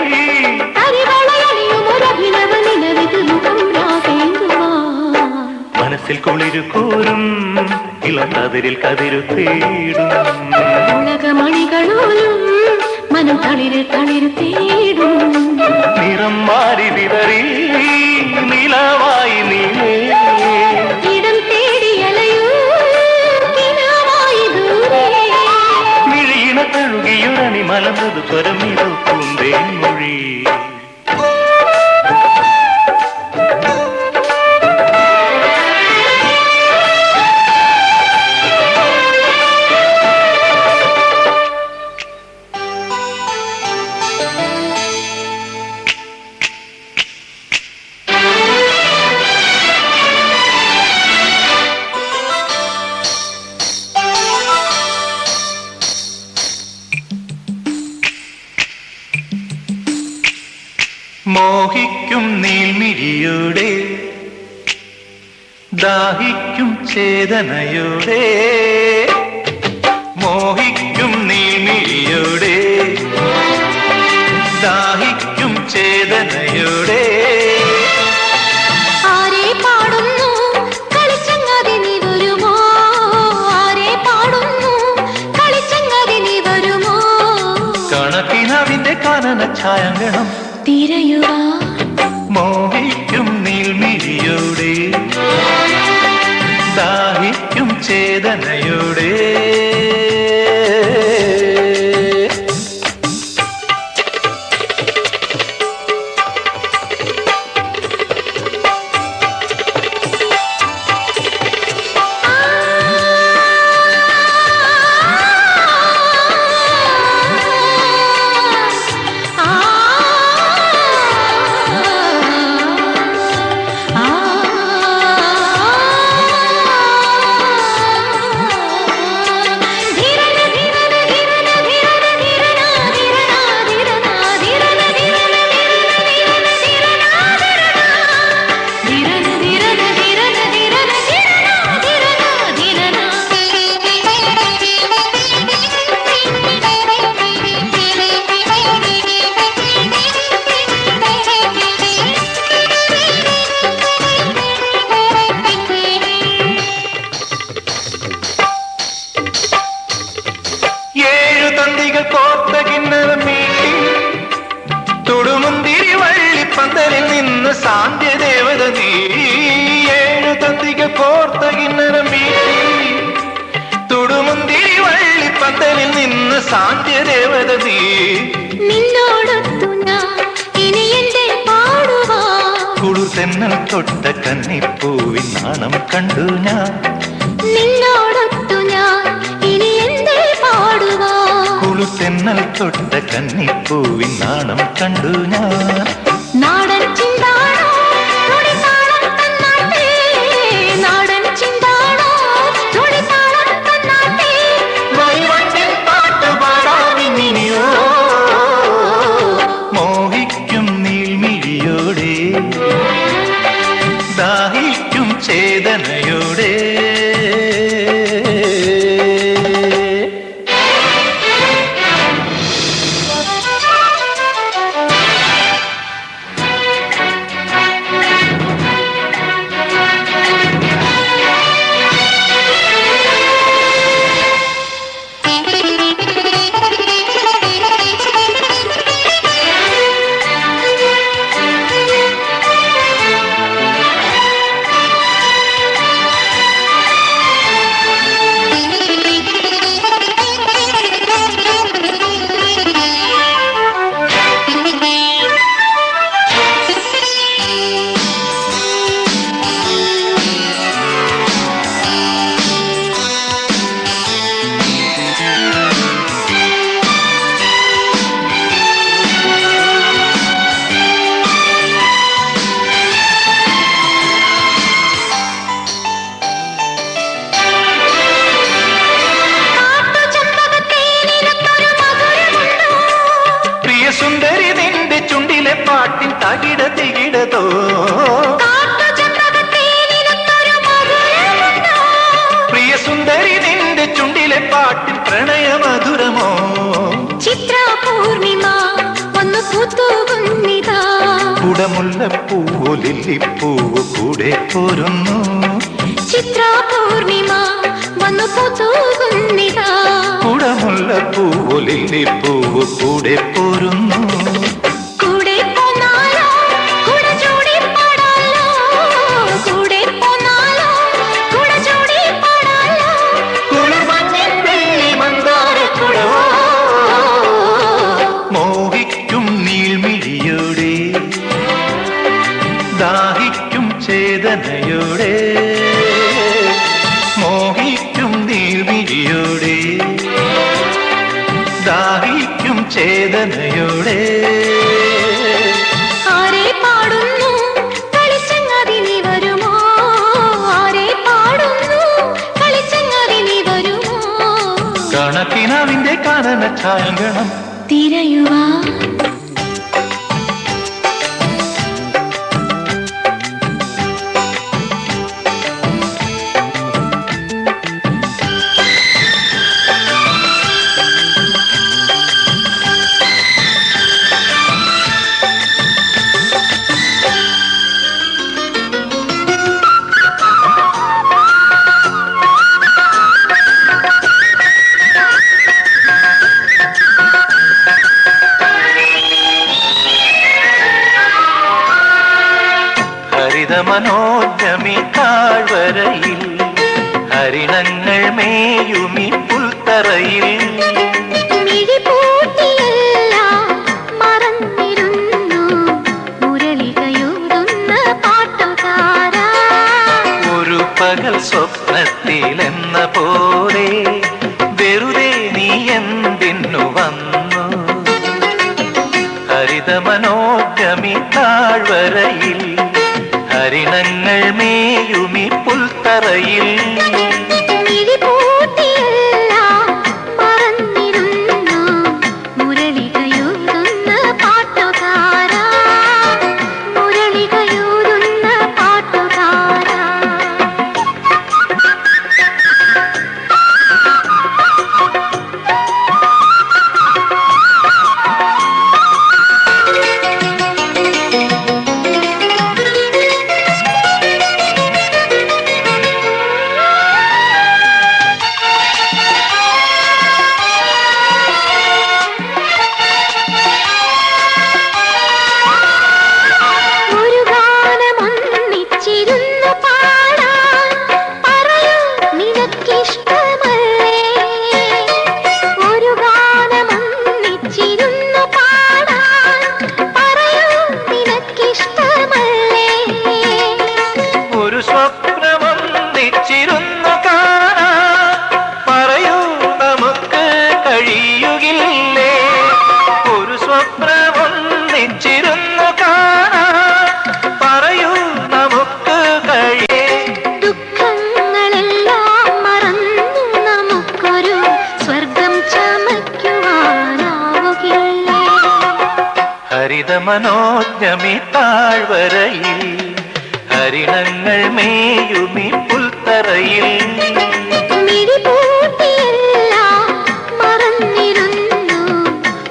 C: മനസ്സിൽ കുളിരു കോരും ഇളം കതിരിൽ കതിരു തേടും
D: ഉലകമണികളോലും മനം തളിരിൽ തളിരു തേടും
C: നിറം മാറി വിതറി നിലവായി നീലേ
D: ഇടം തേടി അലയൂ കിനാവായി ദൂരെ
C: മിഴിയിണ തഴുകിയുരണി മലർന്നത് സ്വരമിതു പൂന്തേ മൊഴി മോഹിക്കും നീൽമിഴിയോടെ ദാഹിക്കും ചേതനയോടെ മോഹിക്കും നീൽമിഴിയോടെ ദാഹിക്കും ചേതനയോടെ
D: ആരെ പാടുന്നു കളിച്ചങ്ങാതി നീ വരുമോ ആരെ പാടുന്നു കളിച്ചങ്ങാതി നീ വരുമോ
C: കണക്കിനവിന്റെ കാനന ഛായങ്കണം
D: തിരയുവാ
C: മോഹിക്കും നീൽമിഴിയോടെ ദാഹിക്കും ചേതനയോടെ
B: പന്തലിൽ നിന്ന് സാന്ധ്യദേവത നീ ഏഴു തന്തിക കോർത്ത കിന്നരം വീട്ടി തുടുമുന്തിരി വള്ളിപ്പന്തലിൽ നിന്ന് സാന്ധ്യദേവത നീ
D: നിന്നോടൊത്തു ഞാൻ ഇനി എന്റെ പാടുവാ
B: കുളിർ തെന്നൽ തൊട്ട കന്നിപ്പൂവിൻ നാണം കണ്ടു ഞാൻ
D: നിന്നോടൊത്തു ഞാൻ ഇനി എന്റെ പാടുവാ
B: കുളിർ തെന്നൽ തൊട്ട കന്നിപ്പൂവിൻ നാണം കണ്ടു ഞാൻ
D: നാടൻ ചിന്താണോ തുടിതാളം തന്നാട്ടെ നാടൻ ചിന്താണോ തുടിതാളം തന്നാട്ടെ
B: വൈവണ്ടിൻ പാട്ട് പാടാമിനിയോ മോഹിക്കും നീൾമിഴിയോടെ ദാഹിക്കും ചേതനയോടെ സുന്ദരി നിന്റെ ചുണ്ടിലെ പാട്ടിൻ തകിട തികിടതോ പ്രിയ സുന്ദരി നിന്റെ ചുണ്ടിലെ പാട്ടിൻ പ്രണയമധുരമോ
D: ചിത്രപൂർണിമ ഒന്ന് പൂത്തുകുന്നിതാ
B: കുടമുല്ലപ്പൂവോ ലില്ലിപ്പൂവോ കൂടെ പോരുന്നു
D: ചിത്രപൂർണിമ വന്നു പൂത്തുകുന്നിതാ
B: കുടമുല്ലപ്പൂവോ ലില്ലിപ്പൂവോ കൂടെ പോരുന്നു
D: കൂടെ പോന്നാലോ കൂടെ ചൂടി പാടാലോ കൂടെ പോന്നാലോ കൂടെ ചൂടി പാടാലോ
B: കുളിർമഞ്ഞിൻ വെള്ളി മന്ദാരക്കുടവോ മോഹിക്കും നീൾമിഴിയോടെ ദാഹിക്കും ചേതനയോടെ മോഹിക്കും നീൾമിഴിയോടെ ദാഹിക്കും ചേതനയോടെ
D: ആരെ പാടുന്നു കളിച്ചങ്ങാതി നീ വരുമോ ആരെ പാടുന്നു കളിച്ചങ്ങാതി നീ വരുമോ
B: കണക്കിനാവിന്റെ കാനന ഛായങ്കണം
D: തിരയുവാ
B: മനോജമി താഴ്വരയിൽ ഹരിണങ്ങൾ മേയുമി പുൽത്തറയിൽ
D: മിഴിപൂട്ടിയെല്ലാം മറന്നിരുന്നു മുരളികയൂതുന്ന പാട്ടുകാരാ
B: ഒരു പകൽ സ്വപ്നത്തിലെന്ന പോലെ വെറുതെ നീ എന്തിനു വന്നു ഹരിത മനോജമി താഴ്വരയിൽ ഹരിണങ്ങൾ മേയുമി പുൽത്തറയിൽ
D: മിഴിപൂട്ടിയെല്ലാം മറന്നിരുന്നു മുരളികയൂതുന്ന പാട്ടുകാരാ മുരളികയൂതുന്ന പാട്ടുകാരാ
C: സ്വപ്നമൊന്നിച്ചിരുന്നു കാണാൻ പറയൂ നമുക്ക് കഴിയേ.
D: ദുഃഖങ്ങളെല്ലാം മറന്നു നമുക്കൊരു സ്വർഗം ചമയ്ക്കുവാനാവുകില്ലേ?
C: ഹരിത മനോജ്ഞമി താഴ്വരയിൽ ഹരിണങ്ങൾ മേയുമി പുൽത്തറയിൽ
D: മിഴിപൂട്ടിയെല്ലാം മറന്നിരുന്നു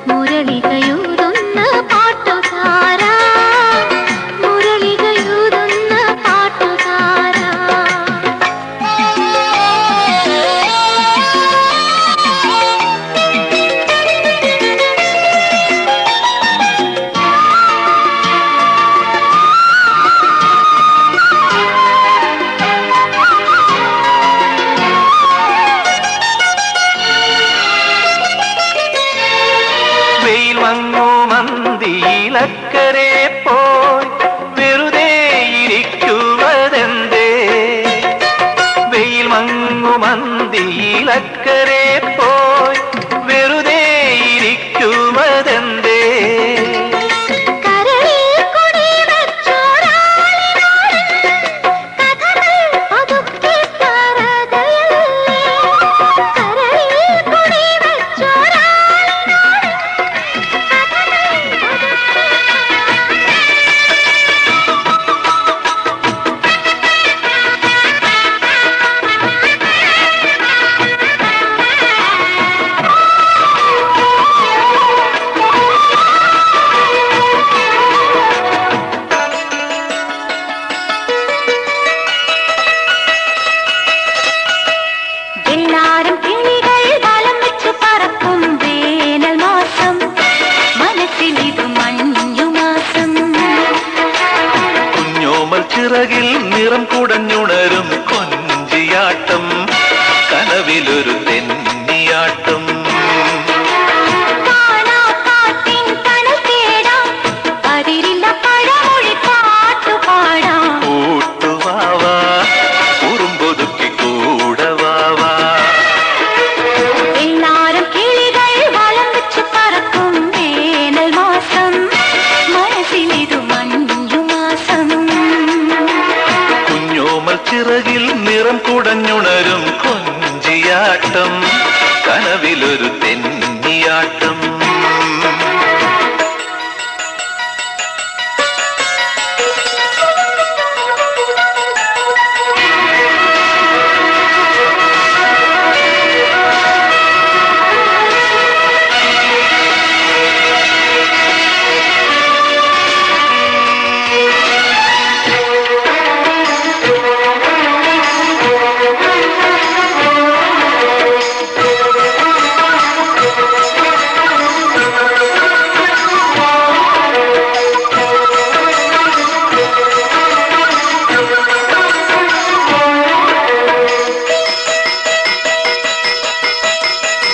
D: മുരളികയൂതുന്ന പാട്ടുകാരാ, മുരളികയൂതുന്ന പാട്ടുകാരാ.
C: വെയിൽ വന്നു മന്തിയിലക്കരെ പോയി വെറുതെ ഇരിക്കുവതെന്തേ. വെയിൽ വന്നു മന്തിയിലക്കരെ പോയി വെറുതെ ഇരിക്കുവതെന്തേ.
D: കരളിൽ കൊടി വെച്ചോരാളിനോട് കഥകൾ പതുക്കെ പറതയല്ലേ. കരളിൽ കൊടി വെച്ചോരാളിനോട് എല്ലാരും കിളികൾ വലം വെച്ച് പറക്കും വേനൽ മാസം, മനസ്സിലിതു മഞ്ഞുമാസം.
C: കുഞ്ഞോമൽ ചിറകിൽ നിറം കുടഞ്ഞുണരും കൊഞ്ചിയാട്ടം കനവിലൊരു തെന്നിയാട്ടം.
D: കാണാക്കാറ്റിൻ തണൽ തേടാം, അതിരില്ല പഴമൊഴി പാട്ടുപാടാം.
C: കൂട്ടുവാവാ കുറുമ്പൊതുക്കി കൂടവാവാ.
D: എല്ലാരും കിളികൾ വലം വെച്ച് പറക്കും വേനൽ മാസം, മനസ്സിലിതു മഞ്ഞുമാസം.
C: കുഞ്ഞോമൽ ചിറകിൽ നിറം കുടഞ്ഞുണരും കൊഞ്ചിയാട്ടം കനവിലൊരു തെന്നിയാട്ടം.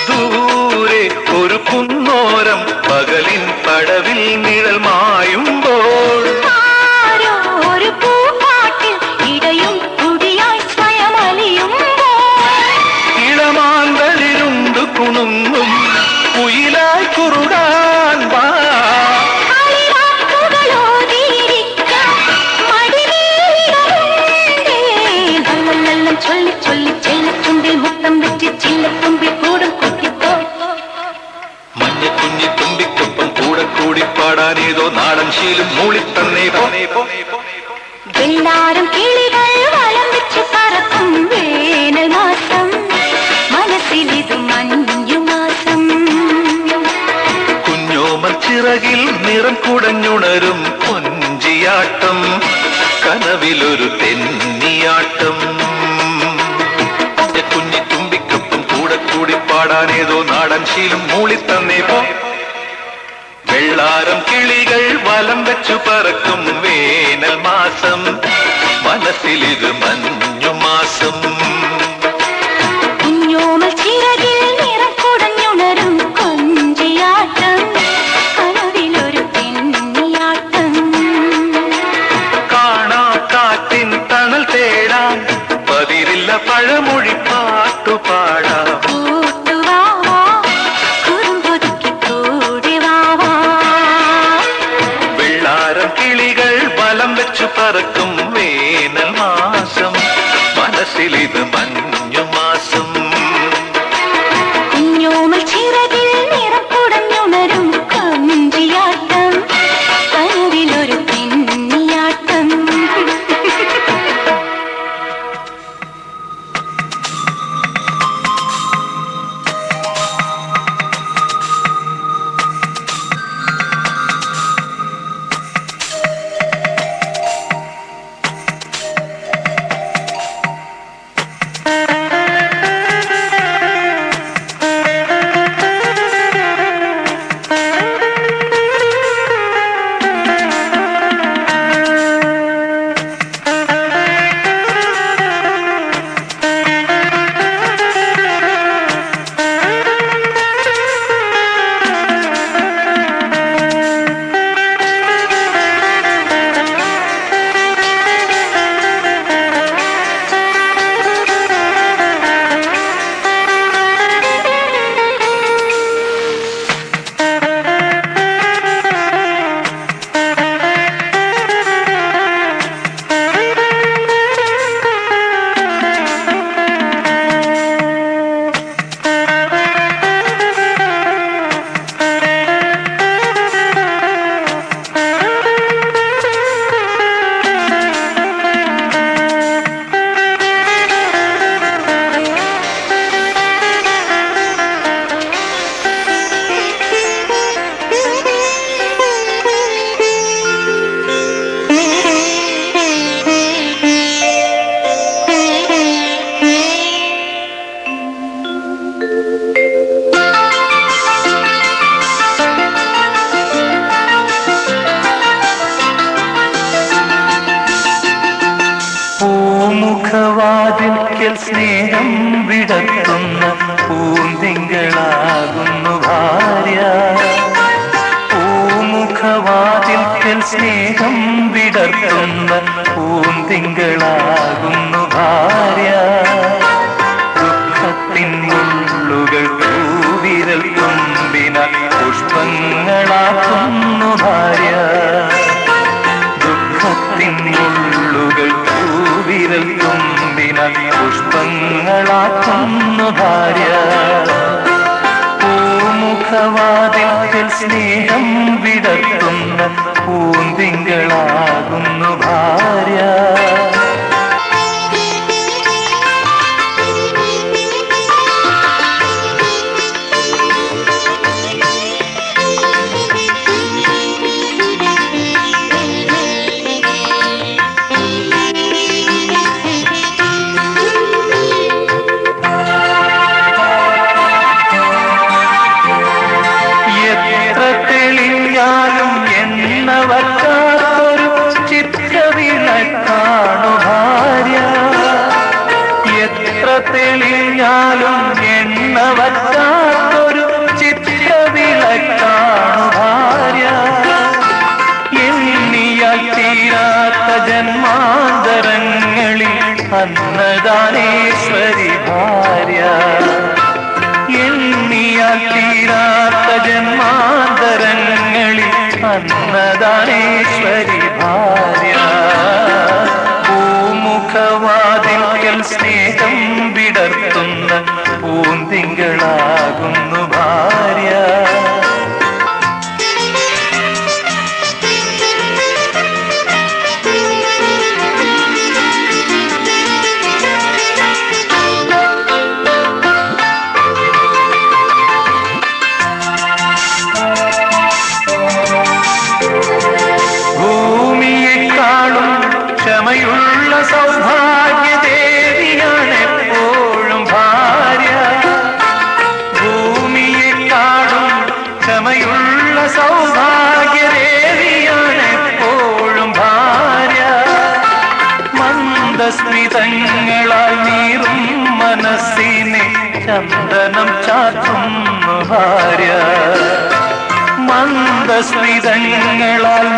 C: ദൂരെ ഒരു കുന്നോരം പകലിൻ പടവിൽ നിഴൽ മായുമ്പോൾ
D: ആരോ ഒരു പൂപ്പാട്ടിൽ ഇടയും കുടിയായി സ്വയമലിയുമ്പോൾ
C: ഇളമാന്തളിരുണ്ടു കുണുങ്ങും കുയിലായി കുറുടാൻ വാ.
D: കളിവാക്കുകളോതിയിരിക്കാം മടിമേലിടമുണ്ടേ. ലല്ലല്ലല്ലം ചൊല്ലി ചൊല്ലി ചെല്ലത്തുമ്പിൽ മുത്തം വെച്ച് ചില്ലത്തുമ്പിൽ കൂടും കുത്തിപ്പോ.
C: മഞ്ഞക്കുഞ്ഞി തുമ്പിക്കൊപ്പം കൂടെ കൂടി പാടാനേതോ നാടൻ ശീലും മൂളിത്തന്നേ പോ.
D: എല്ലാരും കിളികൾ വലം വെച്ച് പറക്കും വേനൽ മാസം, മനസ്സിലിതു മഞ്ഞുമാസം.
C: കുഞ്ഞോമൽ ചിറകിൽ നിറം കുടഞ്ഞുണരും കൊഞ്ചിയാട്ടം കനവിലൊരു തെന്നിയാട്ടം. കുഞ്ഞി തുമ്പിക്കൊപ്പം കൂടെ കൂടി പാടാനേതോ നാടൻ ശീലും മൂളിത്തന്നേ പോ. വെള്ളാരം കിളികൾ വലം വെച്ചു പറക്കും വേനൽ മാസം, മനസ്സിലിത് മഞ്ഞുമാസം.
D: കുഞ്ഞോമൽ ചിറകിൽ നിറം കുടഞ്ഞുണരും കൊഞ്ചിയാട്ടം കനവിലൊരു തെന്നിയാട്ടം.
C: കാണാ കാറ്റിൻ തണൽ തേടാൻ പതിരില്ല പഴമൊഴി പാട്ടുപാടാം.
D: കൂട്ടുവാവാ, കുറുമ്പൊതുക്കി കൂടെ വാവാ.
A: പറക്കും വേനൽ മാസം, മനസ്സിലിത് മഞ്ഞു മാസം.
D: കുഞ്ഞോമൽ ചിറകിൽ നിറക്കുടഞ്ഞുണരും കമ്പിയാട്ടം, കനവിലൊരു പെണ്ണിയാട്ടം.
C: പൂമുഖവാതിൽക്കൽ സ്നേഹം വിടർത്തുന്ന പൂന്തിങ്കളാകുന്നു ഭാര്യ. പൂമുഖവാതിൽക്കൽ സ്നേഹം വിടർത്തുന്ന പൂന്തിങ്കളാകുന്നു ഭാര്യ. ദുഃഖത്തിൻ മുള്ളുകൾ പൂവിരൽ തുമ്പിനാൽ പുഷ്പങ്ങളാക്കുന്നു ഭാര്യ. ദുഃഖത്തിൻ മുള്ളുകൾ പൂവിരൽ തുമ്പിനാൽ പുഷ്പങ്ങളാക്കുന്നു ഭാര്യ. പൂമുഖവാതിൽക്കൽ സ്നേഹം വിടർത്തുന്ന പൂന്തിങ്കളാകുന്നു ഭാര്യ. വറ്റാത്തൊരു ചിത്രവിളക്കാണു ഭാര്യ. എത്ര തെളിഞ്ഞാലും എണ്ണ വറ്റാത്തൊരു ചിത്രവിളക്കാണു ഭാര്യ. എണ്ണിയാൽ തീരാത്ത ജന്മാന്തരങ്ങളിൽ അന്നദാനേശ്വരി ഭാര്യ. എണ്ണിയാൽ തീരാത്ത ജന്മാന്തരങ്ങളിൽ അന്നദാനേശ്വരി ഭാര്യ. പൂമുഖവാതിൽക്കൽ സ്നേഹം വിടർത്തുന്ന പൂന്തിങ്കളാകുന്നു ഭാര്യ. ക്ഷമയുള്ള സൗഭാഗ്യദേവിയാണ് എപ്പോഴും ഭാര്യ. ഭൂമിയെക്കാളും ക്ഷമയുള്ള സൗഭാഗ്യദേവിയാണ് എപ്പോഴും ഭാര്യ. മന്ദസ്മിതങ്ങളാൽ നീറും മനസ്സിനെ ചന്ദനം ചാർത്തുന്നു ഭാര്യ. മന്ദസ്മിതങ്ങളാൽ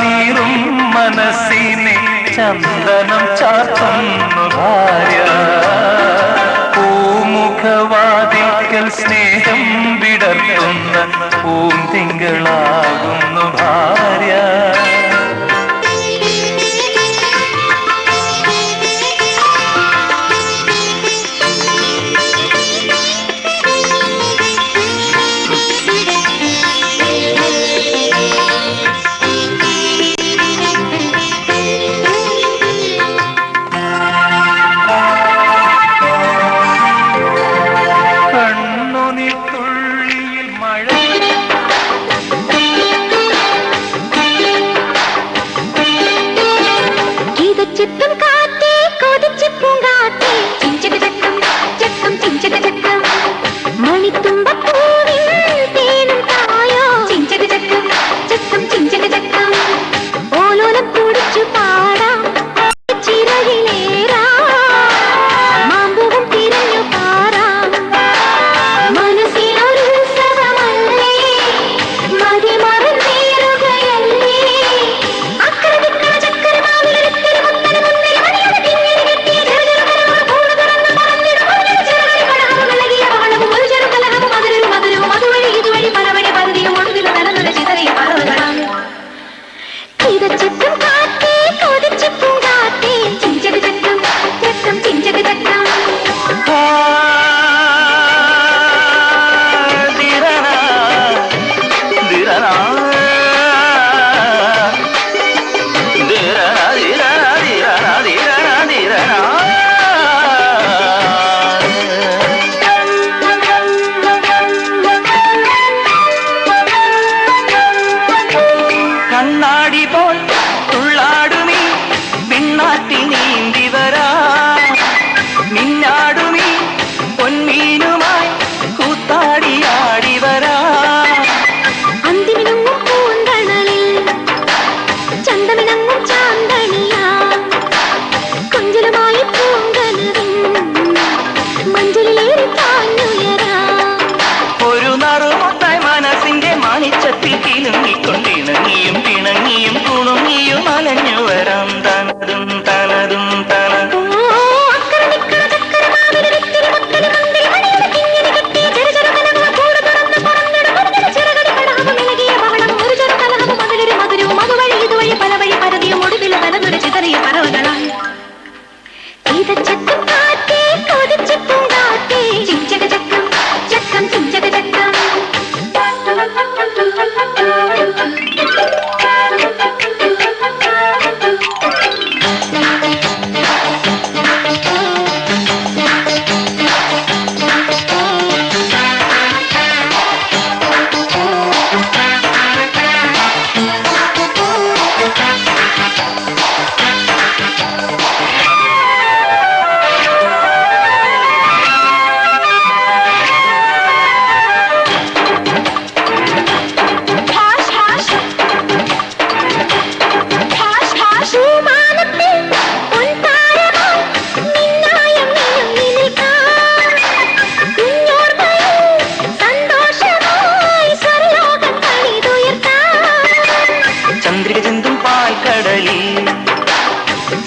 C: നീറും മനസ്സിനെ ചന്ദനം ചാർത്തുന്നു ഭാര്യ. പൂമുഖവാതിൽക്കൽ സ്നേഹം വിടർത്തുന്ന പൂന്തിങ്കളാകുന്നു ഭാര്യ.
B: കണ്ണാടി പോൽ തുള്ളാടുമീ പിന്നാട്ടി നീന്തി വരാ നിന്നാടുമീ പൊന്മീനുമായി കൂത്താടിയാടി വരാ
D: അന്തിമിനങ്ങും പൂന്തണലിൽ ചന്തമിനങ്ങും ചാന്തണിയാ കൊഞ്ചലുമായി പൂങ്കനവിൻ മഞ്ചലിലേറി താങ്ങുയരാ
B: ഒരു നറുമൊത്തായി മനസ്സിന്റെ മാണിച്ചത്തിൽ കിലുങ്ങിക്കൊണ്ടിണങ്ങിയും പിണങ്ങിയും കുണുങ്ങിയും അലഞ്ഞു വരാം തനതും തനതും തനതും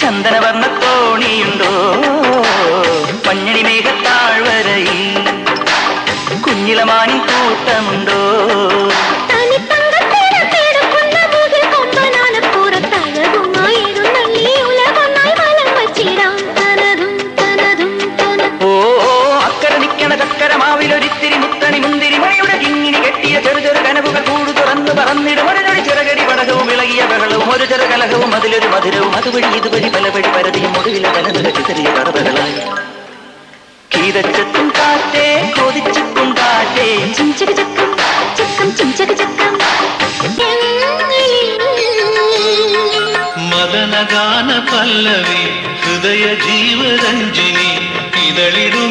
B: ചന്ദനവർണ്ണ തോണിയുണ്ടോ പഞ്ഞണി മേഘത്താഴ്വരയിൽ കുഞ്ഞിലമാനിൻ കൂട്ടമുണ്ടോ ഓ അക്കര നിക്കണ ചക്കര മാവിലൊരിത്തിരി മുത്തണി മുന്തിരി മണിയുടെ കിങ്ങിണി കെട്ടിയ ചെറു ചെറു കനവുകൾ കൂടു തുറന്നു പറന്നിടും ഒരു ചിറകടി പടകവും ഇളകിയ ബഹളവും ഒരു ചെറു കലഹവും അതിലൊരു മധുരവും അതുവഴി ഇതുവഴി പലവഴി പരതിയും ഒടുവിലെ കലനുക ചിതറിയ കടവകളായി കീതച്ചത്തും കാറ്റേ കൊതിച്ചിട്ടും കാറ്റേ
D: ചിഞ്ചക ചക്കം ചക്കം ചിഞ്ചക ചക്കം
A: മദനഗാന പല്ലവി ഹൃദയ ജീവരഞ്ജിനി ഇതളിടു